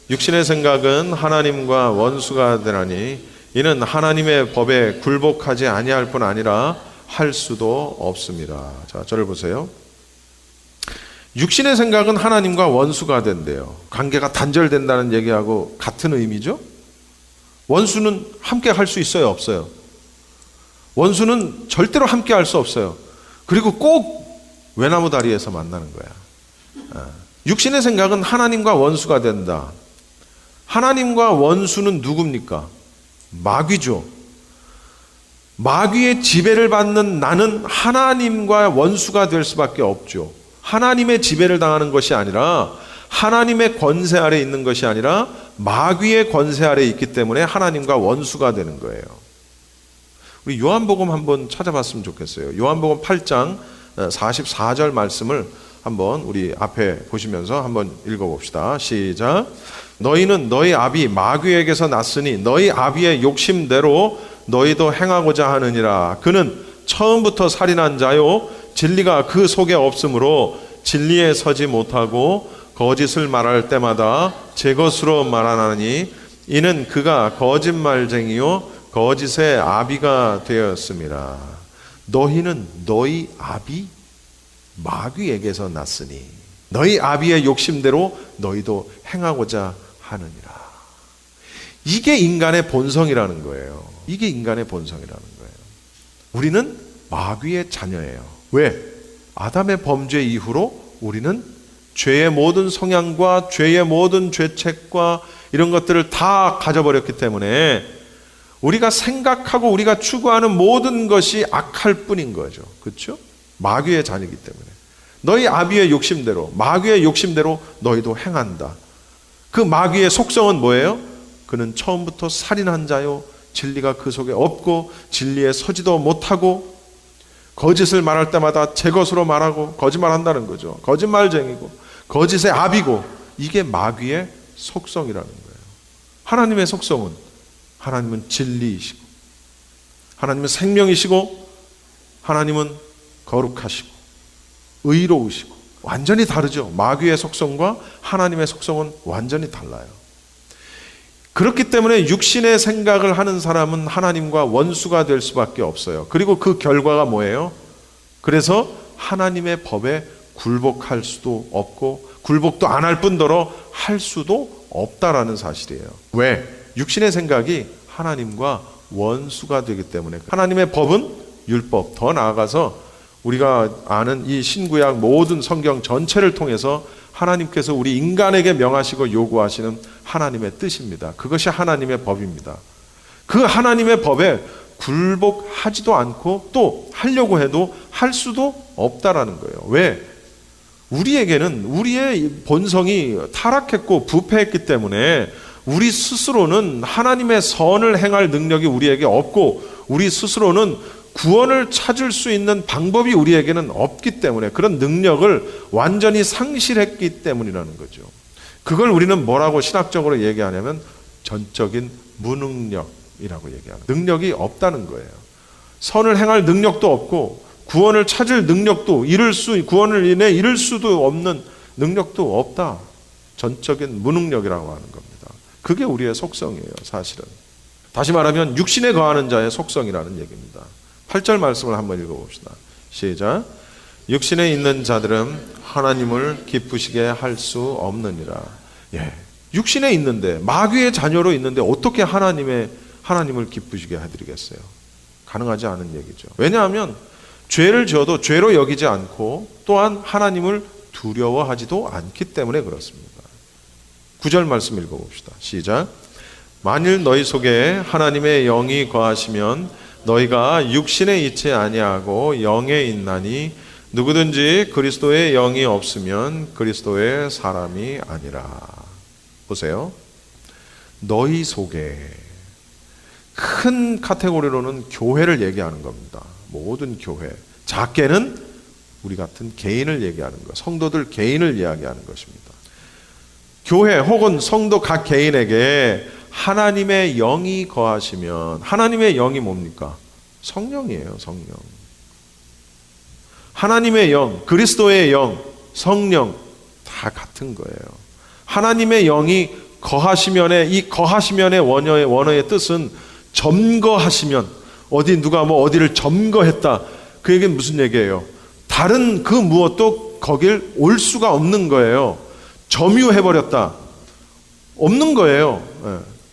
육신의 생각은 하나님과 원수가 되나니 이는 하나님의 법에 굴복하지 아니할 뿐 아니라 할 수도 없습니다. 자, 저를 보세요. 육신의 생각은 하나님과 원수가 된대요. 관계가 단절된다는 얘기하고 같은 의미죠? 원수는 함께 할 수 있어요, 없어요? 원수는 절대로 함께 할 수 없어요. 그리고 꼭 외나무 다리에서 만나는 거야. 육신의 생각은 하나님과 원수가 된다. 하나님과 원수는 누굽니까? 마귀죠. 마귀의 지배를 받는 나는 하나님과 원수가 될 수밖에 없죠. 하나님의 지배를 당하는 것이 아니라 하나님의 권세 아래 있는 것이 아니라 마귀의 권세 아래 있기 때문에 하나님과 원수가 되는 거예요. 우리 요한복음 한번 찾아봤으면 좋겠어요. 요한복음 8장 44절 말씀을 한번 우리 앞에 보시면서 한번 읽어봅시다. 시작. 너희는 너희 아비 마귀에게서 났으니 너희 아비의 욕심대로 너희도 행하고자 하느니라. 그는 처음부터 살인한 자요 진리가 그 속에 없으므로 진리에 서지 못하고 거짓을 말할 때마다 제 것으로 말하나니 이는 그가 거짓말쟁이요 거짓의 아비가 되었음이라. 너희는 너희 아비 마귀에게서 났으니 너희 아비의 욕심대로 너희도 행하고자 하느니라. 이게 인간의 본성이라는 거예요. 이게 인간의 본성이라는 거예요. 우리는 마귀의 자녀예요. 왜? 아담의 범죄 이후로 우리는 죄의 모든 성향과 죄의 모든 죄책과 이런 것들을 다 가져버렸기 때문에 우리가 생각하고 우리가 추구하는 모든 것이 악할 뿐인 거죠. 그렇죠? 마귀의 자녀이기 때문에 너희 아비의 욕심대로, 마귀의 욕심대로 너희도 행한다. 그 마귀의 속성은 뭐예요? 그는 처음부터 살인한 자요, 진리가 그 속에 없고 진리에 서지도 못하고 거짓을 말할 때마다 제 것으로 말하고 거짓말한다는 거죠. 거짓말쟁이고 거짓의 아비고, 이게 마귀의 속성이라는 거예요. 하나님의 속성은, 하나님은 진리이시고 하나님은 생명이시고 하나님은 거룩하시고 의로우시고 완전히 다르죠. 마귀의 속성과 하나님의 속성은 완전히 달라요. 그렇기 때문에 육신의 생각을 하는 사람은 하나님과 원수가 될 수밖에 없어요. 그리고 그 결과가 뭐예요? 그래서 하나님의 법에 굴복할 수도 없고 굴복도 안 할 뿐더러 할 수도 없다라는 사실이에요. 왜? 육신의 생각이 하나님과 원수가 되기 때문에. 하나님의 법은 율법, 더 나아가서 우리가 아는 이 신구약 모든 성경 전체를 통해서 하나님께서 우리 인간에게 명하시고 요구하시는 하나님의 뜻입니다. 그것이 하나님의 법입니다. 그 하나님의 법에 굴복하지도 않고 또 하려고 해도 할 수도 없다라는 거예요. 왜? 우리에게는 우리의 본성이 타락했고 부패했기 때문에 우리 스스로는 하나님의 선을 행할 능력이 우리에게 없고 우리 스스로는 구원을 찾을 수 있는 방법이 우리에게는 없기 때문에, 그런 능력을 완전히 상실했기 때문이라는 거죠. 그걸 우리는 뭐라고 신학적으로 얘기하냐면 전적인 무능력이라고 얘기하는, 능력이 없다는 거예요. 선을 행할 능력도 없고 구원을 찾을 능력도, 구원을 인해 이룰 수도 없는 능력도 없다. 전적인 무능력이라고 하는 겁니다. 그게 우리의 속성이에요, 사실은. 다시 말하면 육신에 거하는 자의 속성이라는 얘기입니다. 8절 말씀을 한번 읽어봅시다. 시작. 육신에 있는 자들은 하나님을 기쁘시게 할 수 없느니라. 예, 육신에 있는데, 마귀의 자녀로 있는데 어떻게 하나님을 기쁘시게 해드리겠어요? 가능하지 않은 얘기죠. 왜냐하면 죄를 지어도 죄로 여기지 않고 또한 하나님을 두려워하지도 않기 때문에 그렇습니다. 9절 말씀 읽어봅시다. 시작. 만일 너희 속에 하나님의 영이 거하시면 너희가 육신에 있지 아니하고 영에 있나니 누구든지 그리스도의 영이 없으면 그리스도의 사람이 아니라. 보세요. 너희 속에, 큰 카테고리로는 교회를 얘기하는 겁니다. 모든 교회. 작게는 우리 같은 개인을 얘기하는 것, 성도들 개인을 이야기하는 것입니다. 교회 혹은 성도 각 개인에게 하나님의 영이 거하시면, 하나님의 영이 뭡니까? 성령이에요, 성령. 하나님의 영, 그리스도의 영, 성령 다 같은 거예요. 하나님의 영이 거하시면의, 이 거하시면의 원어의 뜻은 점거하시면, 누가 어디를 점거했다. 그 얘기는 무슨 얘기예요? 다른 그 무엇도 거길 올 수가 없는 거예요. 점유해버렸다. 없는 거예요.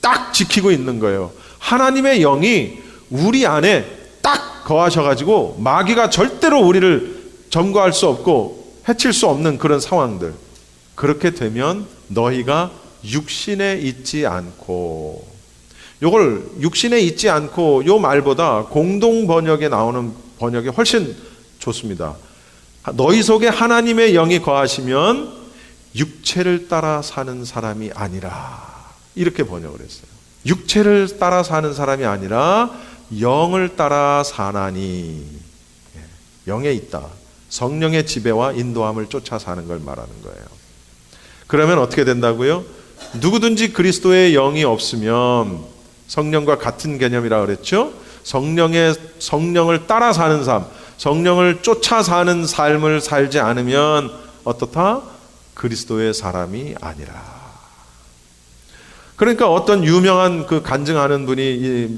딱 지키고 있는 거예요. 하나님의 영이 우리 안에 딱 거하셔가지고 마귀가 절대로 우리를 점거할 수 없고 해칠 수 없는 그런 상황들. 그렇게 되면 너희가 육신에 있지 않고, 요걸 육신에 있지 않고 요 말보다 공동 번역에 나오는 번역이 훨씬 좋습니다. 너희 속에 하나님의 영이 거하시면 육체를 따라 사는 사람이 아니라, 이렇게 번역을 했어요. 육체를 따라 사는 사람이 아니라 영을 따라 사나니. 영에 있다. 성령의 지배와 인도함을 쫓아 사는 걸 말하는 거예요. 그러면 어떻게 된다고요? 누구든지 그리스도의 영이 없으면, 성령과 같은 개념이라 그랬죠? 성령을 따라 사는 삶, 성령을 쫓아 사는 삶을 살지 않으면 어떻다? 그리스도의 사람이 아니라. 그러니까 어떤 유명한 그 간증하는 분이 이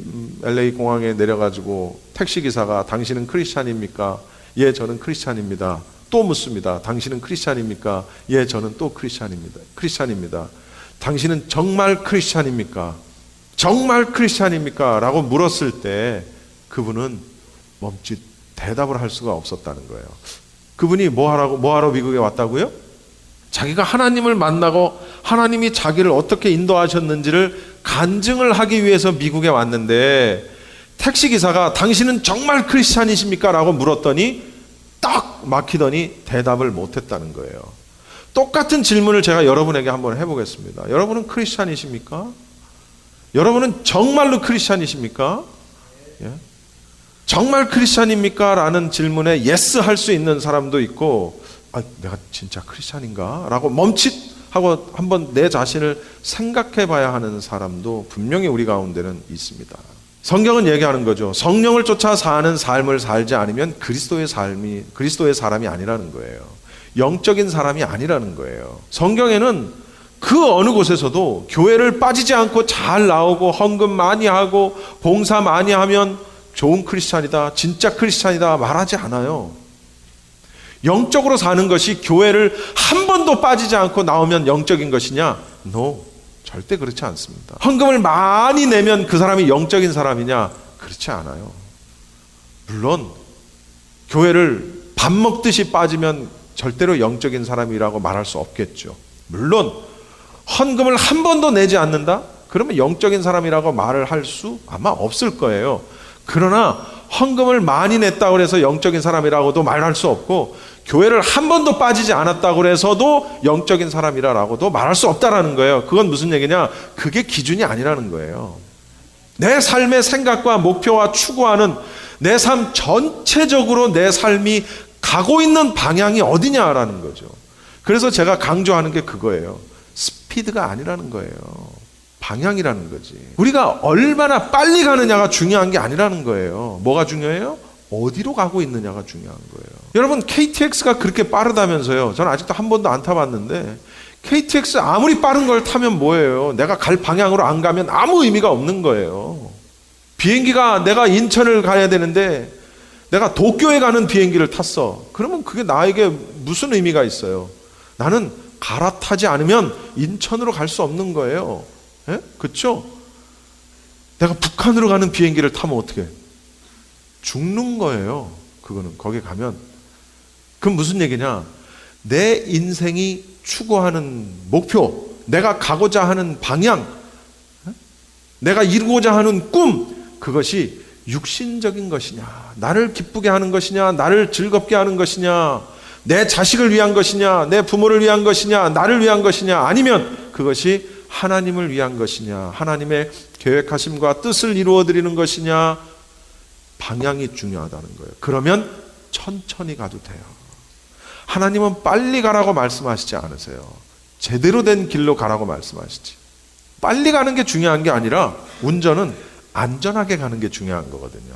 LA 공항에 내려가지고 택시 기사가 당신은 크리스찬입니까? 예, 저는 크리스찬입니다. 또 묻습니다. 당신은 크리스찬입니까? 예, 저는 또 크리스찬입니다. 당신은 정말 크리스찬입니까? 정말 크리스찬입니까? 라고 물었을 때 그분은 멈칫 대답을 할 수가 없었다는 거예요. 그분이 뭐하러 미국에 왔다고요? 자기가 하나님을 만나고 하나님이 자기를 어떻게 인도하셨는지를 간증을 하기 위해서 미국에 왔는데 택시기사가 당신은 정말 크리스찬이십니까? 라고 물었더니 딱 막히더니 대답을 못했다는 거예요. 똑같은 질문을 제가 여러분에게 한번 해보겠습니다. 여러분은 크리스찬이십니까? 여러분은 정말로 크리스찬이십니까? 예? 정말 크리스찬입니까? 라는 질문에 예스 할 수 있는 사람도 있고 내가 진짜 크리스찬인가? 라고 멈칫하고 한번 내 자신을 생각해 봐야 하는 사람도 분명히 우리 가운데는 있습니다. 성경은 얘기하는 거죠. 성령을 쫓아 사는 삶을 살지 않으면 그리스도의 사람이 아니라는 거예요. 영적인 사람이 아니라는 거예요. 성경에는 그 어느 곳에서도 교회를 빠지지 않고 잘 나오고 헌금 많이 하고 봉사 많이 하면 좋은 크리스찬이다, 진짜 크리스찬이다 말하지 않아요. 영적으로 사는 것이 교회를 한 번도 빠지지 않고 나오면 영적인 것이냐? No, 절대 그렇지 않습니다. 헌금을 많이 내면 그 사람이 영적인 사람이냐? 그렇지 않아요. 물론 교회를 밥 먹듯이 빠지면 절대로 영적인 사람이라고 말할 수 없겠죠. 물론 헌금을 한 번도 내지 않는다? 그러면 영적인 사람이라고 말을 할 수 아마 없을 거예요. 그러나 헌금을 많이 냈다고 해서 영적인 사람이라고도 말할 수 없고 교회를 한 번도 빠지지 않았다고 해서도 영적인 사람이라고도 말할 수 없다라는 거예요. 그건 무슨 얘기냐? 그게 기준이 아니라는 거예요. 내 삶의 생각과 목표와 추구하는 내 삶 전체적으로 내 삶이 가고 있는 방향이 어디냐라는 거죠. 그래서 제가 강조하는 게 그거예요. 스피드가 아니라는 거예요. 방향이라는 거지. 우리가 얼마나 빨리 가느냐가 중요한 게 아니라는 거예요. 뭐가 중요해요? 어디로 가고 있느냐가 중요한 거예요. 여러분 KTX가 그렇게 빠르다면서요. 저는 아직도 한 번도 안 타봤는데 KTX 아무리 빠른 걸 타면 뭐예요? 내가 갈 방향으로 안 가면 아무 의미가 없는 거예요. 비행기가 내가 인천을 가야 되는데 내가 도쿄에 가는 비행기를 탔어. 그러면 그게 나에게 무슨 의미가 있어요? 나는 갈아타지 않으면 인천으로 갈 수 없는 거예요. 예? 그렇죠? 내가 북한으로 가는 비행기를 타면 어떻게? 죽는 거예요. 그거는 거기 가면. 그럼 무슨 얘기냐? 내 인생이 추구하는 목표, 내가 가고자 하는 방향, 내가 이루고자 하는 꿈, 그것이 육신적인 것이냐, 나를 기쁘게 하는 것이냐, 나를 즐겁게 하는 것이냐, 내 자식을 위한 것이냐, 내 부모를 위한 것이냐, 나를 위한 것이냐, 아니면 그것이 하나님을 위한 것이냐, 하나님의 계획하심과 뜻을 이루어드리는 것이냐, 방향이 중요하다는 거예요. 그러면 천천히 가도 돼요. 하나님은 빨리 가라고 말씀하시지 않으세요. 제대로 된 길로 가라고 말씀하시지. 빨리 가는 게 중요한 게 아니라 운전은 안전하게 가는 게 중요한 거거든요.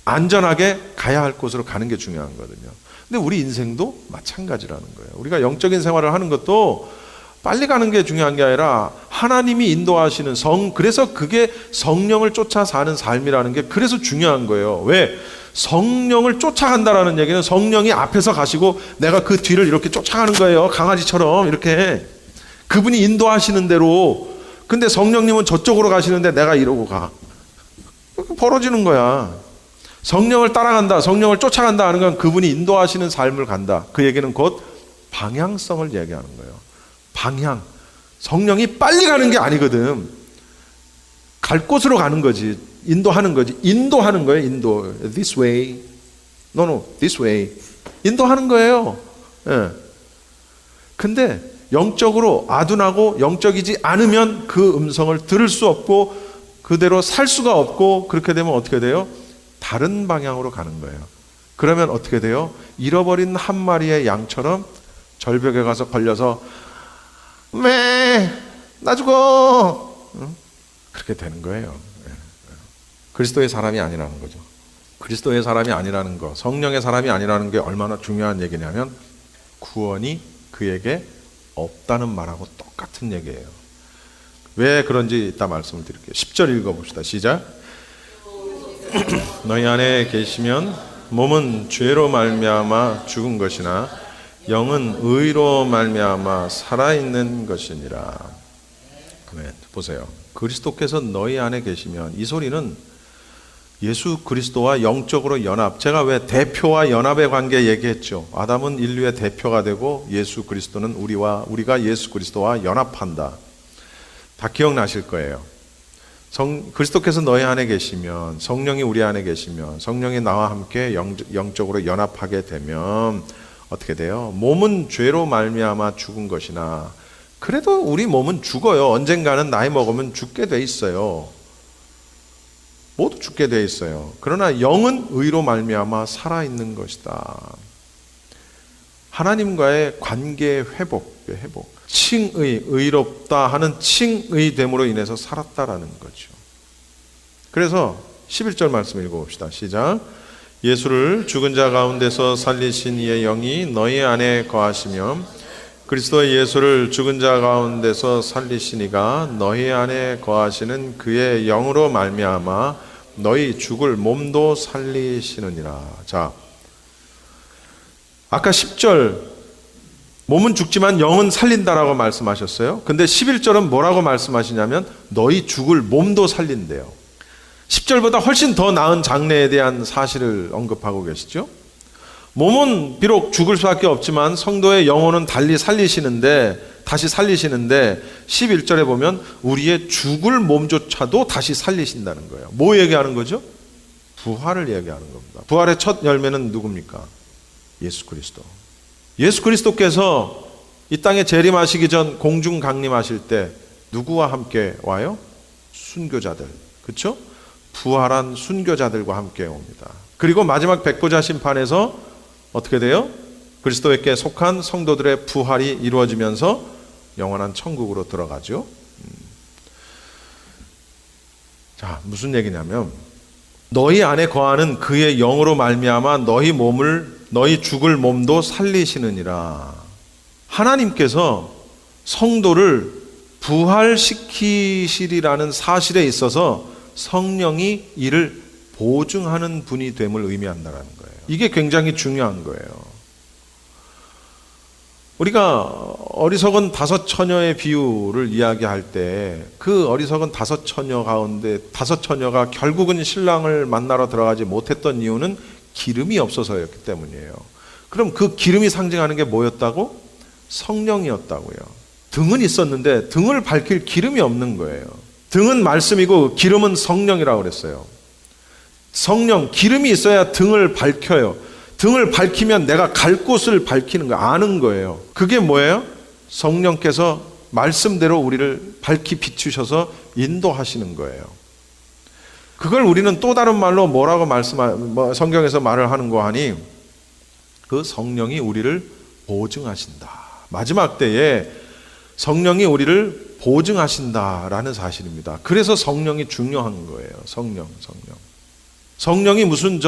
안전하게 가야 할 곳으로 가는 게 중요한 거거든요. 근데 우리 인생도 마찬가지라는 거예요. 우리가 영적인 생활을 하는 것도 빨리 가는 게 중요한 게 아니라 하나님이 인도하시는 그래서 그게 성령을 쫓아 사는 삶이라는 게 그래서 중요한 거예요. 왜? 성령을 쫓아간다라는 얘기는 성령이 앞에서 가시고 내가 그 뒤를 이렇게 쫓아가는 거예요. 강아지처럼 이렇게. 그분이 인도하시는 대로. 근데 성령님은 저쪽으로 가시는데 내가 이러고 가. 벌어지는 거야. 성령을 따라간다, 성령을 쫓아간다 하는 건 그분이 인도하시는 삶을 간다. 그 얘기는 곧 방향성을 얘기하는 거예요. 방향. 성령이 빨리 가는 게 아니거든. 갈 곳으로 가는 거지. 인도하는 거지. 인도하는 거예요. 인도. This way. No, this way. 인도하는 거예요. 예. 근데 영적으로 아둔하고 영적이지 않으면 그 음성을 들을 수 없고 그대로 살 수가 없고 그렇게 되면 어떻게 돼요? 다른 방향으로 가는 거예요. 그러면 어떻게 돼요? 잃어버린 한 마리의 양처럼 절벽에 가서 걸려서 나 죽어. 그렇게 되는 거예요. 그리스도의 사람이 아니라는 거죠. 그리스도의 사람이 아니라는 거, 성령의 사람이 아니라는 게 얼마나 중요한 얘기냐면 구원이 그에게 없다는 말하고 똑같은 얘기예요. 왜 그런지 이따 말씀을 드릴게요. 10절 읽어봅시다. 시작. 너희 안에 계시면 몸은 죄로 말미암아 죽은 것이나 영은 의로 말미암아 살아있는 것이니라. 아멘. 보세요. 그리스도께서 너희 안에 계시면, 이 소리는 예수 그리스도와 영적으로 연합, 제가 왜 대표와 연합의 관계 얘기했죠. 아담은 인류의 대표가 되고 예수 그리스도는 우리가 예수 그리스도와 연합한다. 다 기억나실 거예요. 그리스도께서 너희 안에 계시면, 성령이 우리 안에 계시면, 성령이 나와 함께 영적으로 연합하게 되면 어떻게 돼요? 몸은 죄로 말미암아 죽은 것이나, 그래도 우리 몸은 죽어요. 언젠가는 나이 먹으면 죽게 돼 있어요. 모두 죽게 돼 있어요. 그러나 영은 의로 말미암아 살아있는 것이다. 하나님과의 관계의 회복. 칭의, 의롭다 하는 칭의됨으로 인해서 살았다라는 거죠. 그래서 11절 말씀 읽어봅시다. 시작. 예수를 죽은 자 가운데서 살리신 이의 영이 너희 안에 거하시며, 그리스도 예수를 죽은 자 가운데서 살리신 이가 너희 안에 거하시는 그의 영으로 말미암아 너희 죽을 몸도 살리시느니라. 자, 아까 10절 몸은 죽지만 영은 살린다라고 말씀하셨어요. 근데 11절은 뭐라고 말씀하시냐면 너희 죽을 몸도 살린대요. 10절보다 훨씬 더 나은 장래에 대한 사실을 언급하고 계시죠. 몸은 비록 죽을 수밖에 없지만 성도의 영혼은 다시 살리시는데 11절에 보면 우리의 죽을 몸조차도 다시 살리신다는 거예요. 뭐 얘기하는 거죠? 부활을 얘기하는 겁니다. 부활의 첫 열매는 누굽니까? 예수 그리스도. 예수 그리스도께서 이 땅에 재림하시기 전 공중 강림하실 때 누구와 함께 와요? 순교자들. 그렇죠? 부활한 순교자들과 함께 옵니다. 그리고 마지막 백보자 심판에서 어떻게 돼요? 그리스도에게 속한 성도들의 부활이 이루어지면서 영원한 천국으로 들어가죠. 자, 무슨 얘기냐면 너희 안에 거하는 그의 영으로 말미암아 너희 죽을 몸도 살리시느니라. 하나님께서 성도를 부활시키시리라는 사실에 있어서 성령이 이를 보증하는 분이 됨을 의미한다는 거예요. 이게 굉장히 중요한 거예요. 우리가 어리석은 5 처녀의 비유를 이야기할 때 그 어리석은 5 처녀 가운데 5 처녀가 결국은 신랑을 만나러 들어가지 못했던 이유는 기름이 없어서였기 때문이에요. 그럼 그 기름이 상징하는 게 뭐였다고? 성령이었다고요. 등은 있었는데 등을 밝힐 기름이 없는 거예요. 등은 말씀이고 기름은 성령이라고 그랬어요. 성령, 기름이 있어야 등을 밝혀요. 등을 밝히면 내가 갈 곳을 밝히는 거, 아는 거예요. 그게 뭐예요? 성령께서 말씀대로 우리를 밝히 비추셔서 인도하시는 거예요. 그걸 우리는 또 다른 말로 뭐라고 성경에서 말을 하는 거 하니, 그 성령이 우리를 보증하신다. 마지막 때에 성령이 우리를 보증하신다라는 사실입니다. 그래서 성령이 중요한 거예요. 성령이 무슨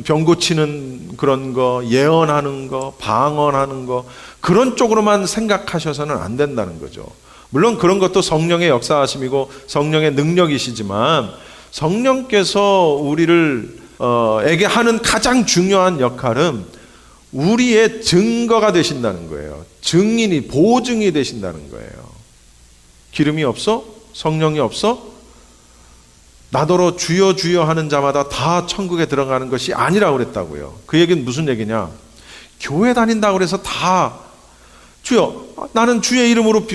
병 고치는 그런 거, 예언하는 거, 방언하는 거, 그런 쪽으로만 생각하셔서는 안 된다는 거죠. 물론 그런 것도 성령의 역사하심이고 성령의 능력이시지만, 성령께서 에게 하는 가장 중요한 역할은 우리의 증거가 되신다는 거예요. 증인이, 보증이 되신다는 거예요. 기름이 없어? 성령이 없어? 나더러 주여 주여 하는 자마다 다 천국에 들어가는 것이 아니라고 그랬다고요. 그 얘기는 무슨 얘기냐? 교회 다닌다고 그래서 다 주여, 나는 주의 이름으로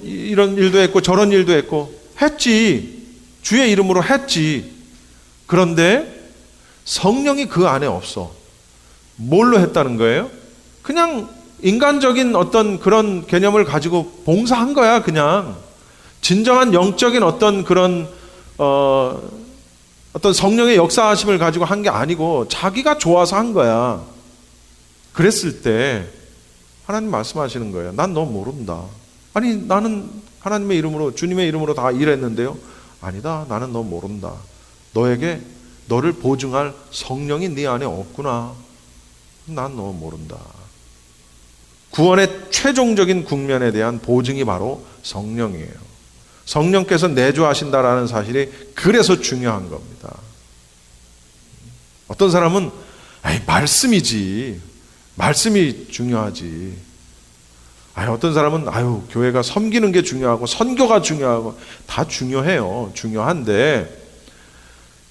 이런 일도 했고 저런 일도 했지. 주의 이름으로 했지. 그런데 성령이 그 안에 없어. 뭘로 했다는 거예요? 그냥 인간적인 어떤 그런 개념을 가지고 봉사한 거야. 그냥 진정한 영적인 어떤 그런 어떤 성령의 역사하심을 가지고 한 게 아니고 자기가 좋아서 한 거야. 그랬을 때 하나님 말씀하시는 거예요. 난 너 모른다. 아니, 나는 하나님의 이름으로, 주님의 이름으로 다 일했는데요. 아니다, 나는 너 모른다. 너를 보증할 성령이 네 안에 없구나. 난 너 모른다. 구원의 최종적인 국면에 대한 보증이 바로 성령이에요. 성령께서 내주하신다라는 사실이 그래서 중요한 겁니다. 어떤 사람은 말씀이지, 말씀이 중요하지. 어떤 사람은 교회가 섬기는 게 중요하고 선교가 중요하고 다 중요해요. 중요한데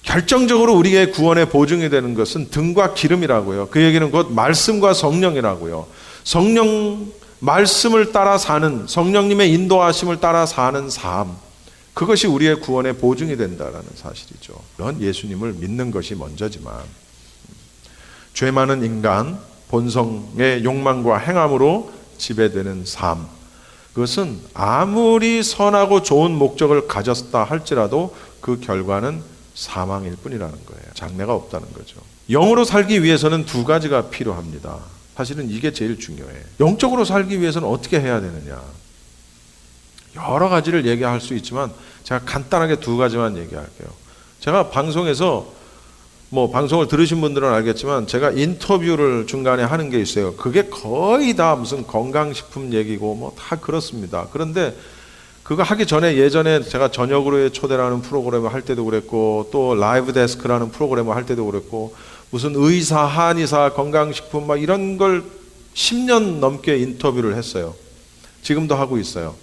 결정적으로 우리의 구원의 보증이 되는 것은 등과 기름이라고요. 그 얘기는 곧 말씀과 성령이라고요. 성령 말씀을 따라 사는, 성령님의 인도하심을 따라 사는 삶, 그것이 우리의 구원의 보증이 된다는 사실이죠. 물론 예수님을 믿는 것이 먼저지만 죄 많은 인간, 본성의 욕망과 행함으로 지배되는 삶, 그것은 아무리 선하고 좋은 목적을 가졌다 할지라도 그 결과는 사망일 뿐이라는 거예요. 장래가 없다는 거죠. 영으로 살기 위해서는 두 가지가 필요합니다. 사실은 이게 제일 중요해요. 영적으로 살기 위해서는 어떻게 해야 되느냐, 여러 가지를 얘기할 수 있지만 제가 간단하게 두 가지만 얘기할게요. 제가 방송에서 방송을 들으신 분들은 알겠지만 제가 인터뷰를 중간에 하는 게 있어요. 그게 거의 다 무슨 건강식품 얘기고 다 그렇습니다. 그런데 그거 하기 전에 예전에 제가 저녁으로의 초대라는 프로그램을 할 때도 그랬고, 또 라이브 데스크라는 프로그램을 할 때도 그랬고, 무슨 의사, 한의사, 건강식품 이런 걸 10년 넘게 인터뷰를 했어요. 지금도 하고 있어요.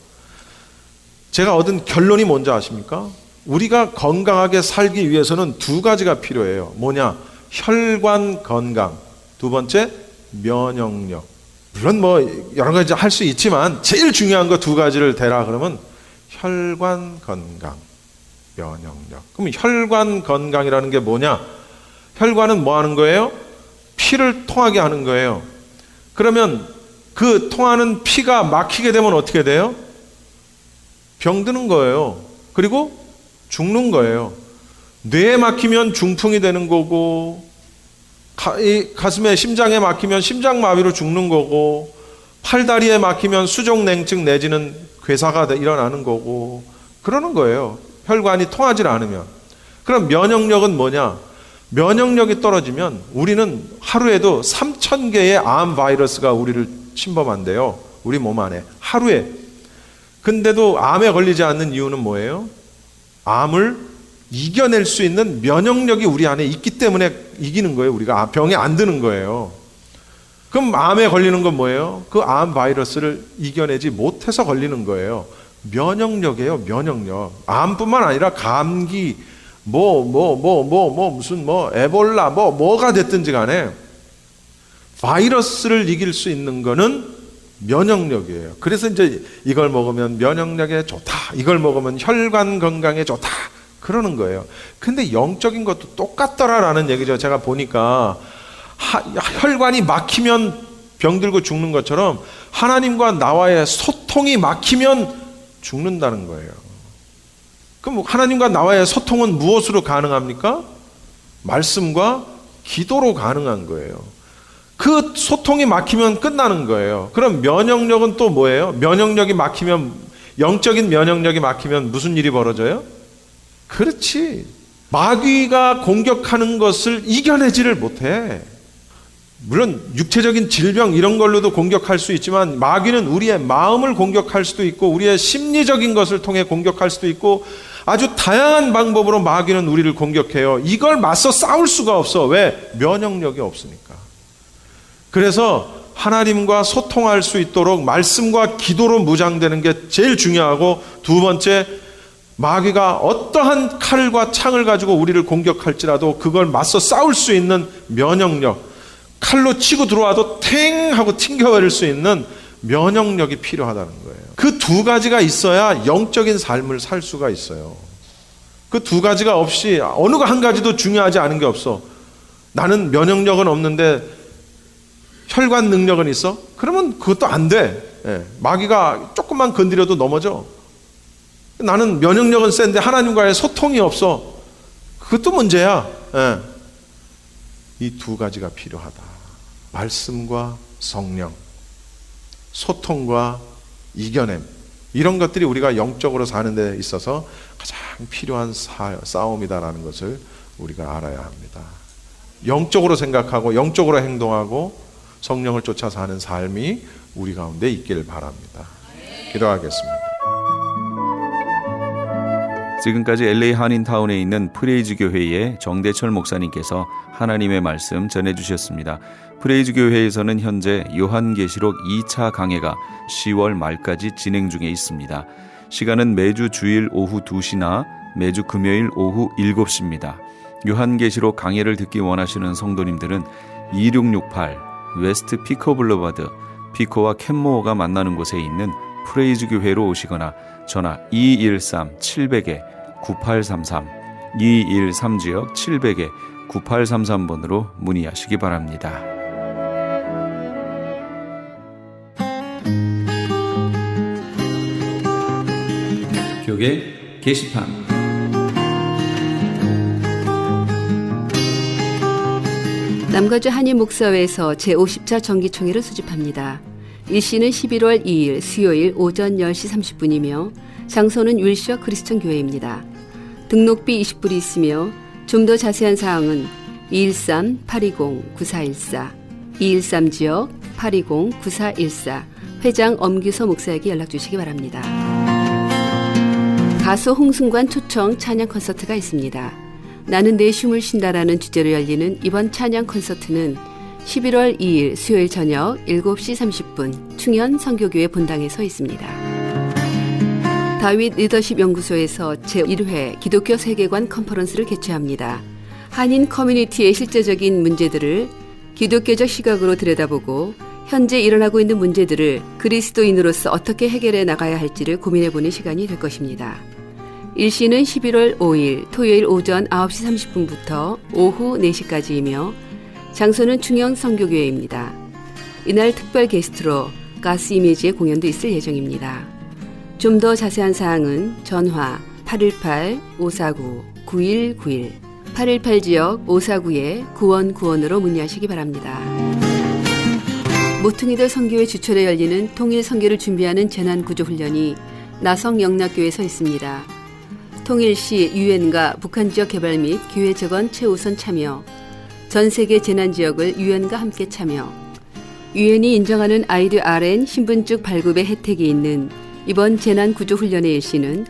제가 얻은 결론이 뭔지 아십니까? 우리가 건강하게 살기 위해서는 두 가지가 필요해요. 뭐냐? 혈관 건강. 두 번째, 면역력. 물론 여러 가지 할 수 있지만 제일 중요한 거 두 가지를 대라 그러면 혈관 건강, 면역력. 그럼 혈관 건강이라는 게 뭐냐? 혈관은 뭐 하는 거예요? 피를 통하게 하는 거예요. 그러면 그 통하는 피가 막히게 되면 어떻게 돼요? 병드는 거예요. 그리고 죽는 거예요. 뇌에 막히면 중풍이 되는 거고, 가슴에, 심장에 막히면 심장마비로 죽는 거고, 팔다리에 막히면 수족냉증 내지는 괴사가 일어나는 거고, 그러는 거예요. 혈관이 통하지 않으면. 그럼 면역력은 뭐냐? 면역력이 떨어지면 우리는 하루에도 3,000개의 암 바이러스가 우리를 침범한대요. 우리 몸 안에. 하루에. 근데도 암에 걸리지 않는 이유는 뭐예요? 암을 이겨낼 수 있는 면역력이 우리 안에 있기 때문에 이기는 거예요. 우리가 병에 안 드는 거예요. 그럼 암에 걸리는 건 뭐예요? 그 암 바이러스를 이겨내지 못해서 걸리는 거예요. 면역력이에요. 면역력. 암뿐만 아니라 감기, 무슨 에볼라, 뭐가 됐든지 간에 바이러스를 이길 수 있는 거는 면역력이에요. 그래서 이제 이걸 먹으면 면역력에 좋다, 이걸 먹으면 혈관 건강에 좋다, 그러는 거예요. 근데 영적인 것도 똑같더라라는 얘기죠. 제가 보니까 혈관이 막히면 병들고 죽는 것처럼 하나님과 나와의 소통이 막히면 죽는다는 거예요. 그럼 하나님과 나와의 소통은 무엇으로 가능합니까? 말씀과 기도로 가능한 거예요. 그 소통이 막히면 끝나는 거예요. 그럼 면역력은 또 뭐예요? 면역력이 막히면, 영적인 면역력이 막히면 무슨 일이 벌어져요? 그렇지. 마귀가 공격하는 것을 이겨내지를 못해. 물론 육체적인 질병 이런 걸로도 공격할 수 있지만 마귀는 우리의 마음을 공격할 수도 있고 우리의 심리적인 것을 통해 공격할 수도 있고 아주 다양한 방법으로 마귀는 우리를 공격해요. 이걸 맞서 싸울 수가 없어. 왜? 면역력이 없으니까. 그래서 하나님과 소통할 수 있도록 말씀과 기도로 무장되는 게 제일 중요하고, 두 번째, 마귀가 어떠한 칼과 창을 가지고 우리를 공격할지라도 그걸 맞서 싸울 수 있는 면역력, 칼로 치고 들어와도 탱 하고 튕겨버릴 수 있는 면역력이 필요하다는 거예요. 그 두 가지가 있어야 영적인 삶을 살 수가 있어요. 그 두 가지가 없이 어느 한 가지도 중요하지 않은 게 없어. 나는 면역력은 없는데 혈관 능력은 있어? 그러면 그것도 안 돼. 마귀가 조금만 건드려도 넘어져. 나는 면역력은 센데 하나님과의 소통이 없어. 그것도 문제야. 이 두 가지가 필요하다. 말씀과 성령, 소통과 이겨냄, 이런 것들이 우리가 영적으로 사는 데 있어서 가장 필요한 싸움이다라는 것을 우리가 알아야 합니다. 영적으로 생각하고 영적으로 행동하고 성령을 쫓아 사는 삶이 우리 가운데 있기를 바랍니다. 기도하겠습니다. 지금까지 LA 한인타운에 있는 프레이즈 교회의 정대철 목사님께서 하나님의 말씀 전해주셨습니다. 프레이즈 교회에서는 현재 요한계시록 2차 강해가 10월 말까지 진행 중에 있습니다. 시간은 매주 주일 오후 2시나 매주 금요일 오후 7시입니다. 요한계시록 강해를 듣기 원하시는 성도님들은 2668 웨스트 피코 블루바드 피코와 캔모어가 만나는 곳에 있는 프레이즈 교회로 오시거나 전화 213-700-9833 213지역 700-9833번으로 문의하시기 바랍니다. 교계 게시판 남가주 한인목사회에서 제50차 정기총회를 수집합니다. 일시는 11월 2일 수요일 오전 10시 30분이며 장소는 윌셔 크리스천 교회입니다. 등록비 20불이 있으며 좀 더 자세한 사항은 213-820-9414 213지역 820-9414 회장 엄규서 목사에게 연락주시기 바랍니다. 가수 홍승관 초청 찬양 콘서트가 있습니다. 나는 내 춤을 쉰다라는 주제로 열리는 이번 찬양 콘서트는 11월 2일 수요일 저녁 7시 30분 충현 선교교회 본당에서 있습니다. 다윗 리더십 연구소에서 제1회 기독교 세계관 컨퍼런스를 개최합니다. 한인 커뮤니티의 실제적인 문제들을 기독교적 시각으로 들여다보고 현재 일어나고 있는 문제들을 그리스도인으로서 어떻게 해결해 나가야 할지를 고민해보는 시간이 될 것입니다. 일시는 11월 5일 토요일 오전 9시 30분부터 오후 4시까지이며 장소는 충영 선교교회입니다. 이날 특별 게스트로 가스 이미지의 공연도 있을 예정입니다. 좀 더 자세한 사항은 전화 818-549-9191 818지역 549-9191으로 문의하시기 바랍니다. 모퉁이들 선교회 주철에 열리는 통일 선교를 준비하는 재난구조훈련이 나성 영락교회에서 있습니다. 통일시 유엔과 북한 지역 개발 및 기회 재건 최우선 참여, 전 세계 재난 지역을 유엔과 함께 참여, 유엔이 인정하는 IDRN 신분증 발급의 혜택이 있는 이번 재난구조훈련의 일시는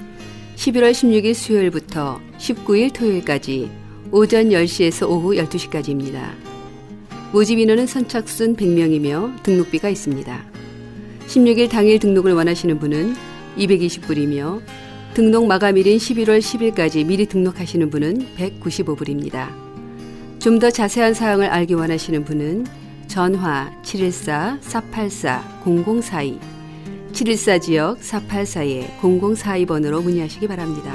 11월 16일 수요일부터 19일 토요일까지 오전 10시에서 오후 12시까지입니다. 모집 인원은 선착순 100명이며 등록비가 있습니다. 16일 당일 등록을 원하시는 분은 220불이며 등록 마감일인 11월 10일까지 미리 등록하시는 분은 195불입니다. 좀 더 자세한 사항을 알기 원하시는 분은 전화 714-484-0042 714지역 484-0042번으로 문의하시기 바랍니다.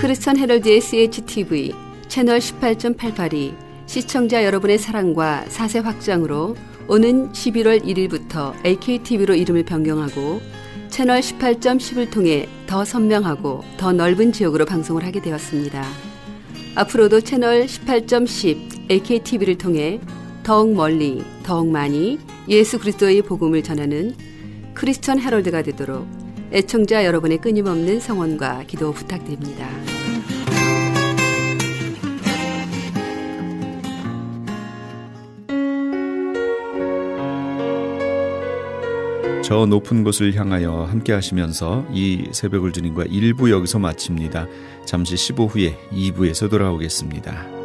크리스천 헤럴드의 CHTV 채널 18.882 시청자 여러분의 사랑과 사세 확장으로 오는 11월 1일부터 AKTV로 이름을 변경하고 채널 18.10을 통해 더 선명하고 더 넓은 지역으로 방송을 하게 되었습니다. 앞으로도 채널 18.10 AKTV를 통해 더욱 멀리, 더욱 많이 예수 그리스도의 복음을 전하는 크리스천 헤럴드가 되도록 애청자 여러분의 끊임없는 성원과 기도 부탁드립니다. 저 높은 곳을 향하여 함께 하시면서 이 새벽을 주님과 1부 여기서 마칩니다. 잠시 15 후에 2부에서 돌아오겠습니다.